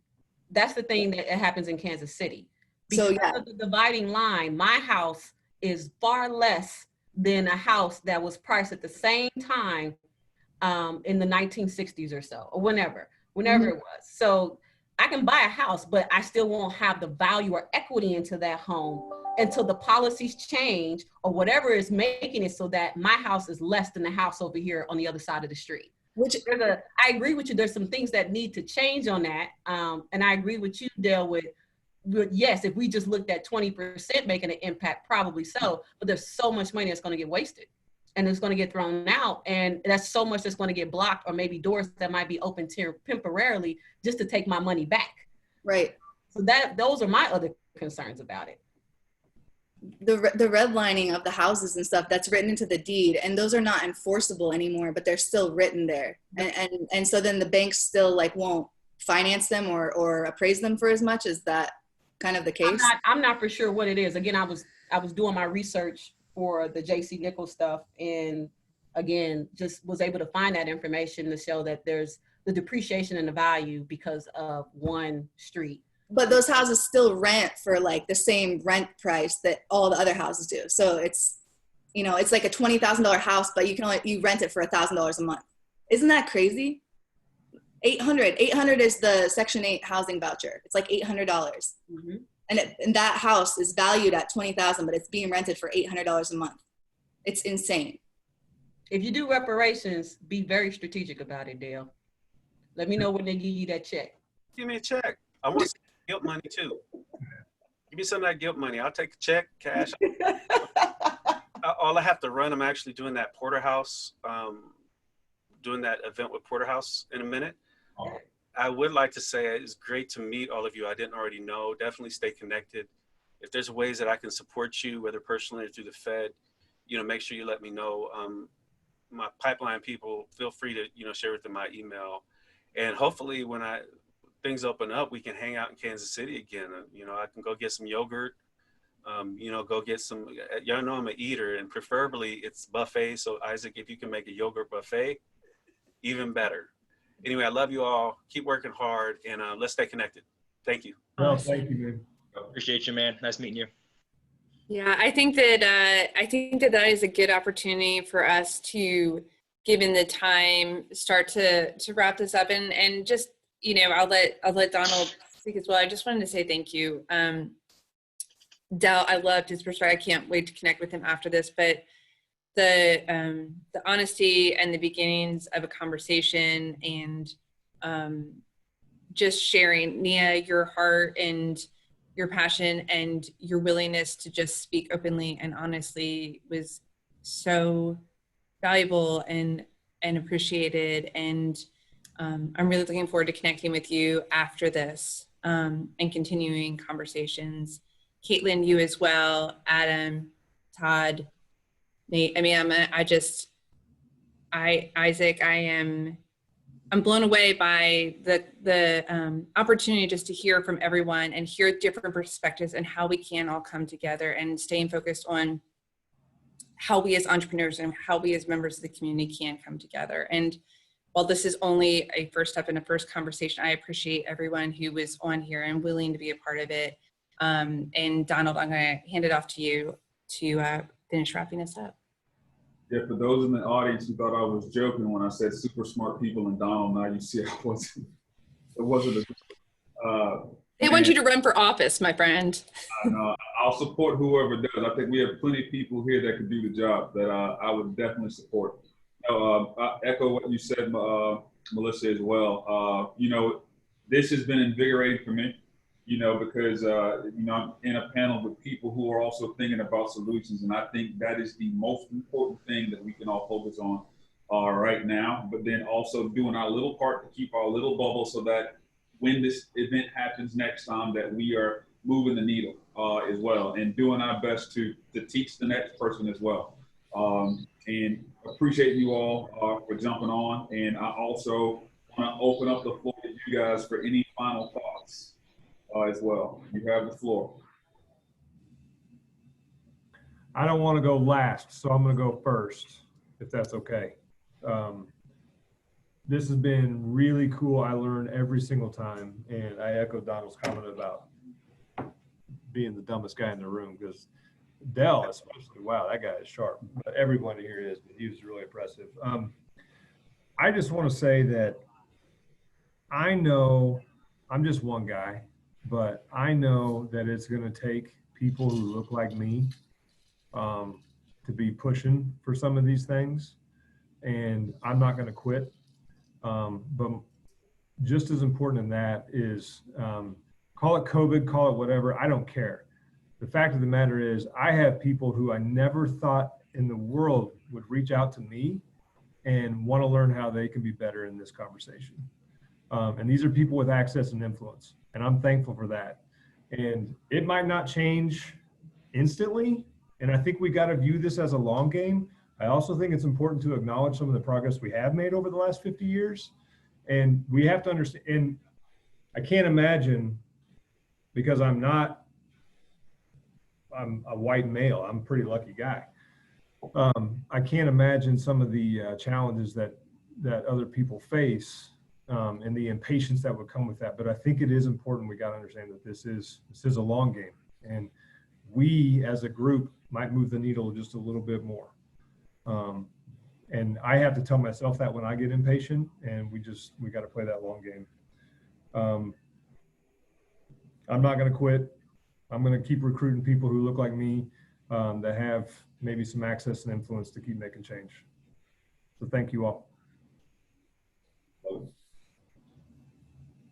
That's the thing that happens in Kansas City. Because So yeah, of the dividing line, my house is far less than a house that was priced at the same time in the 1960s or so, or whenever it was. So I can buy a house, but I still won't have the value or equity into that home until the policies change or whatever is making it so that my house is less than the house over here on the other side of the street. I agree with you. There's some things that need to change on that. And I agree with you, Dale, with yes, if we just looked at 20% making an impact, probably so, but there's so much money that's going to get wasted and it's going to get thrown out. And that's so much that's going to get blocked, or maybe doors that might be open temporarily just to take my money back. right. So those are my other concerns about it. The redlining of the houses and stuff that's written into the deed, and those are not enforceable anymore, but they're still written there. And so then the banks still like won't finance them or appraise them for as much. Is that kind of the case? I'm not for sure what it is. Again, I was doing my research for the JC Nichols stuff, and again, just was able to find that information to show that there's the depreciation in the value because of one street. But those houses still rent for like the same rent price that all the other houses do. So it's, you know, it's like a $20,000 house, but you rent it for $1,000 a month. Isn't that crazy? $800 is the Section 8 housing voucher. It's like $800. Mm-hmm. And that house is valued at $20,000, but it's being rented for $800 a month. It's insane. If you do reparations, be very strategic about it, Dale. Let me know when they give you that check. Give me a check. I want some guilt money too. Give me some of that guilt money. I'll take a check, cash. All I have to run, I'm actually doing that Porterhouse, doing that event with Porterhouse in a minute. I would like to say it's great to meet all of you I didn't already know. Definitely stay connected. If there's ways that I can support you, whether personally or through the Fed, you know, make sure you let me know. My pipeline people, feel free to, you know, share with them my email. And hopefully when things open up, we can hang out in Kansas City again. You know, I can go get some yogurt, you know, go get some, y'all know I'm an eater, and preferably it's buffet. So Isaac, if you can make a yogurt buffet, even better. Anyway, I love you all. Keep working hard, and let's stay connected. Thank you. Well, thank you, man. Appreciate you, man. Nice meeting you. Yeah, I think that is a good opportunity for us to, given the time, start to wrap this up and just, you know, I'll let Donald speak as well. I just wanted to say thank you. Del, I loved his perspective. I can't wait to connect with him after this, but the honesty and the beginnings of a conversation, and just sharing, Nia, your heart and your passion and your willingness to just speak openly and honestly was so valuable and appreciated. And I'm really looking forward to connecting with you after this and continuing conversations. Caitlin, you as well, Adam, Todd, Nate. I mean, Isaac, I'm blown away by the opportunity just to hear from everyone and hear different perspectives and how we can all come together and staying focused on how we as entrepreneurs and how we as members of the community can come together. And while this is only a first step in a first conversation, I appreciate everyone who was on here and willing to be a part of it. And Donald, I'm going to hand it off to you to finish wrapping us up. Yeah, for those in the audience who thought I was joking when I said super smart people and Donald, now you see it wasn't They want you to run for office, my friend. I'll support whoever does. I think we have plenty of people here that can do the job that I would definitely support. I echo what you said, Melissa, as well. This has been invigorating for me, because, I'm in a panel with people who are also thinking about solutions. And I think that is the most important thing that we can all focus on right now, but then also doing our little part to keep our little bubble so that when this event happens next time that we are moving the needle as well, and doing our best to teach the next person as well. And appreciate you all for jumping on. And I also want to open up the floor to you guys for any final thoughts as well. You have the floor. I don't want to go last, so I'm going to go first, if that's okay. This has been really cool. I learn every single time, and I echo Donald's comment about being the dumbest guy in the room, because Dell especially, wow, that guy is sharp. But everybody here is, but he was really impressive. I just want to say that I know I'm just one guy, but I know that it's going to take people who look like me to be pushing for some of these things, and I'm not going to quit. But just as important than that is, call it COVID, call it whatever, I don't care. The fact of the matter is, I have people who I never thought in the world would reach out to me and want to learn how they can be better in this conversation. And these are people with access and influence, and I'm thankful for that. And it might not change instantly, and I think we got to view this as a long game. I also think it's important to acknowledge some of the progress we have made over the last 50 years. And we have to understand, and I can't imagine, because I'm a white male, I'm a pretty lucky guy. I can't imagine some of the challenges that other people face and the impatience that would come with that. But I think it is important, we got to understand that this is a long game. And we as a group might move the needle just a little bit more. And I have to tell myself that when I get impatient, and we got to play that long game. I'm not going to quit. I'm going to keep recruiting people who look like me, that have maybe some access and influence to keep making change. So thank you all.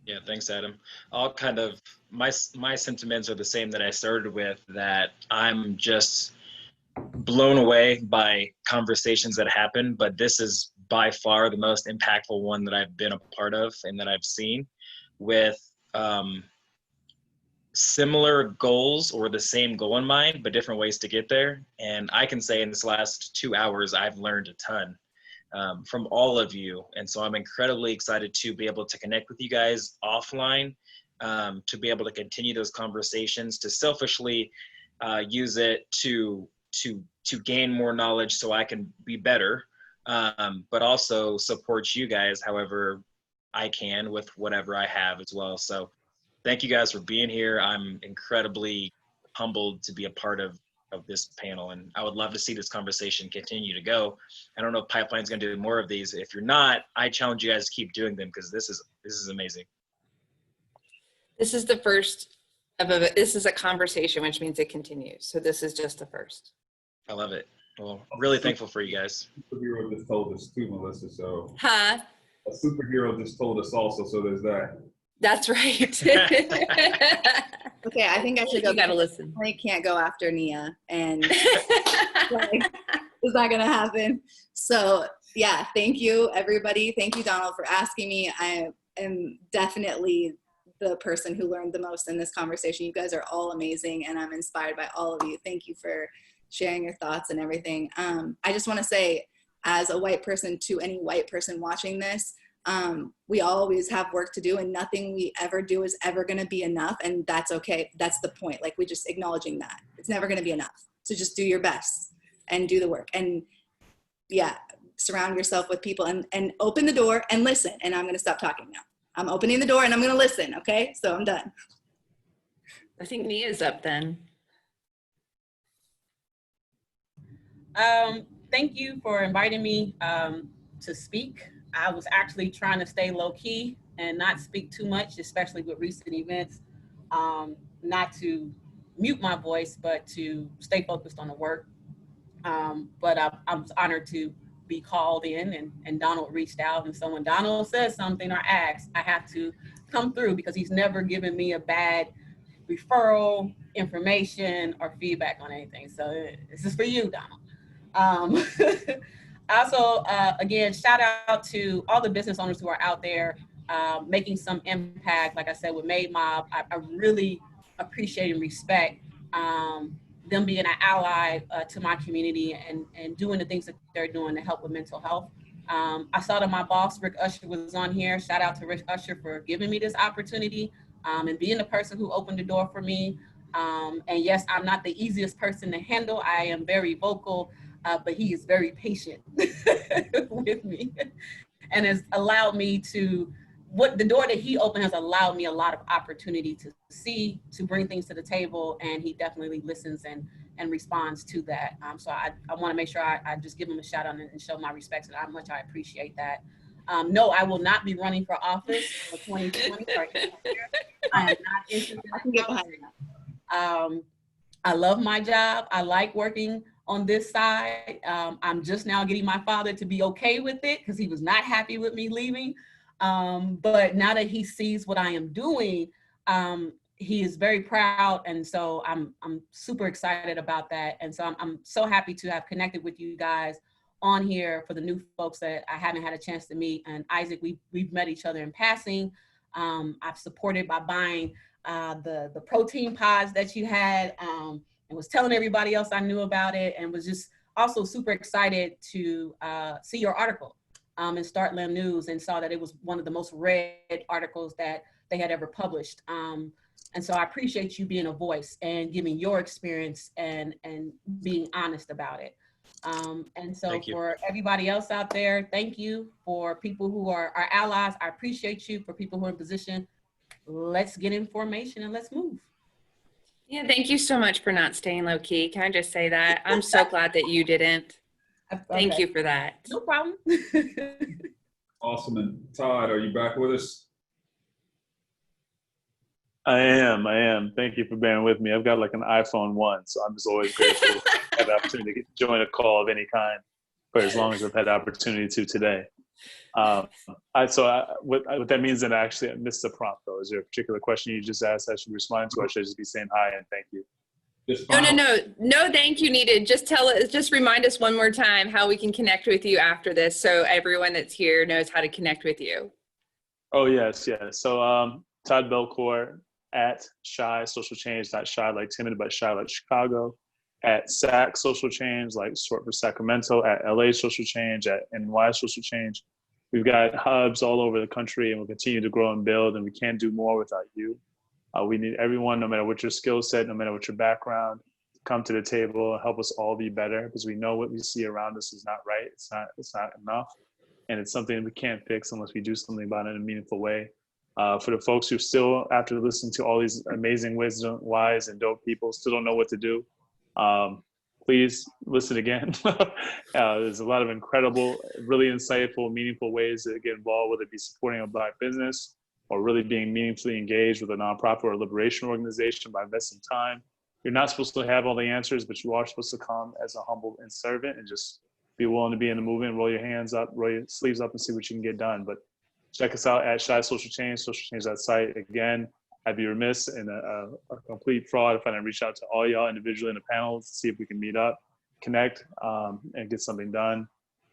Yeah, thanks, Adam. I'll kind of, my sentiments are the same that I started with, that I'm just blown away by conversations that happen, but this is by far the most impactful one that I've been a part of and that I've seen, with similar goals or the same goal in mind, but different ways to get there. And I can say in this last 2 hours, I've learned a ton from all of you. And so I'm incredibly excited to be able to connect with you guys offline, to be able to continue those conversations, to selfishly use it to gain more knowledge so I can be better, but also support you guys however I can with whatever I have as well. So thank you guys for being here. I'm incredibly humbled to be a part of this panel, and I would love to see this conversation continue to go. I don't know if Pipeline's going to do more of these. If you're not, I challenge you guys to keep doing them, because this is amazing. This is the first this is a conversation, which means it continues. So this is just the first. I love it. Well, really thankful for you guys. A superhero just told us too, Melissa. So Huh? a superhero just told us also. So there's that. That's right. Okay, I think I should go. You gotta listen. I can't go after Nia, and like, it's not gonna happen. So yeah, thank you, everybody. Thank you, Donald, for asking me. I am definitely the person who learned the most in this conversation. You guys are all amazing, and I'm inspired by all of you. Thank you for sharing your thoughts and everything. I just want to say, as a white person to any white person watching this, we always have work to do, and nothing we ever do is ever going to be enough. And that's okay. That's the point. Like, we just acknowledging that it's never going to be enough. So just do your best and do the work. And yeah, surround yourself with people and open the door and listen. And I'm going to stop talking now. I'm opening the door and I'm going to listen. Okay. So I'm done. I think Nia's up then. Thank you for inviting me to speak. I was actually trying to stay low key and not speak too much, especially with recent events. Not to mute my voice, but to stay focused on the work. But I was honored to be called in, and Donald reached out, and so when Donald says something or asks, I have to come through because he's never given me a bad referral, information, or feedback on anything. So this is for you, Donald. Also, again, shout out to all the business owners who are out there making some impact. Like I said, with Made Mob, I really appreciate and respect them being an ally to my community and doing the things that they're doing to help with mental health. I saw that my boss, Rick Usher, was on here. Shout out to Rick Usher for giving me this opportunity and being the person who opened the door for me. And yes, I'm not the easiest person to handle. I am very vocal, but he is very patient with me and has allowed me to, the door that he opened has allowed me a lot of opportunity to see, to bring things to the table, and he definitely listens and responds to that. So I want to make sure I just give him a shout out and show my respects and how much I appreciate that. No, I will not be running for office for 2020. I am not interested. I can get behind that. I love my job. I like working on this side. I'm just now getting my father to be okay with it because he was not happy with me leaving. But now that he sees what I am doing, he is very proud. And so I'm super excited about that. And so I'm so happy to have connected with you guys on here. For the new folks that I haven't had a chance to meet. And Isaac, we've met each other in passing. I've supported by buying the protein pods that you had, and was telling everybody else I knew about it, and was just also super excited to see your article in Startland News, and saw that it was one of the most read articles that they had ever published. And so I appreciate you being a voice and giving your experience and being honest about it. And so for everybody else out there, thank you. For people who are our allies, I appreciate you. For people who are in position, let's get information and let's move. Yeah, thank you so much for not staying low key. Can I just say that? I'm so glad that you didn't. Thank you for that. No problem. Awesome. And Todd, are you back with us? I am. Thank you for bearing with me. I've got like an iPhone 1, so I'm just always grateful to have the opportunity to join a call of any kind for as long as I've had the opportunity to today. What that means that I missed the prompt though. Is there a particular question you just asked I should respond to, or should I just be saying hi and thank you? No thank you needed. Just remind us one more time how we can connect with you after this, so everyone that's here knows how to connect with you. Oh yes. So Todd Belcore at Shy Social Change, not shy like timid, but shy like Chicago. At SAC Social Change, like short for Sacramento. At LA Social Change. At NY Social Change. We've got hubs all over the country, and we'll continue to grow and build, and we can't do more without you. We need everyone, no matter what your skill set, no matter what your background, to come to the table and help us all be better, because we know what we see around us is not right. It's not enough. And it's something we can't fix unless we do something about it in a meaningful way. For the folks who still, after listening to all these amazing wisdom, wise, and dope people, still don't know what to do, please listen again. There's a lot of incredible, really insightful, meaningful ways to get involved, whether it be supporting a Black business or really being meaningfully engaged with a nonprofit or a liberation organization by investing time. You're not supposed to have all the answers, but you are supposed to come as a humble and servant and just be willing to be in the movement, roll your hands up, roll your sleeves up, and see what you can get done. But check us out at Shy Social Change, socialchange.site. Again, I'd be remiss and a complete fraud if I didn't reach out to all y'all individually in the panel to see if we can meet up, connect, and get something done.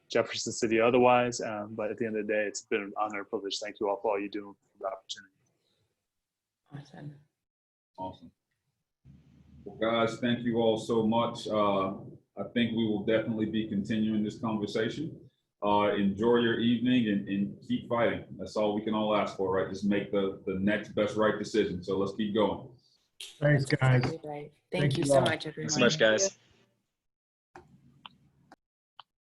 Jefferson City otherwise, but at the end of the day, it's been an honor and privilege. Thank you all for all you do for the opportunity. Awesome. Well, guys, thank you all so much. I think we will definitely be continuing this conversation. Enjoy your evening and keep fighting. That's all we can all ask for, right? Just make the next best right decision. So let's keep going. Thanks, guys. Thank you so much, everyone. Thanks so much, guys.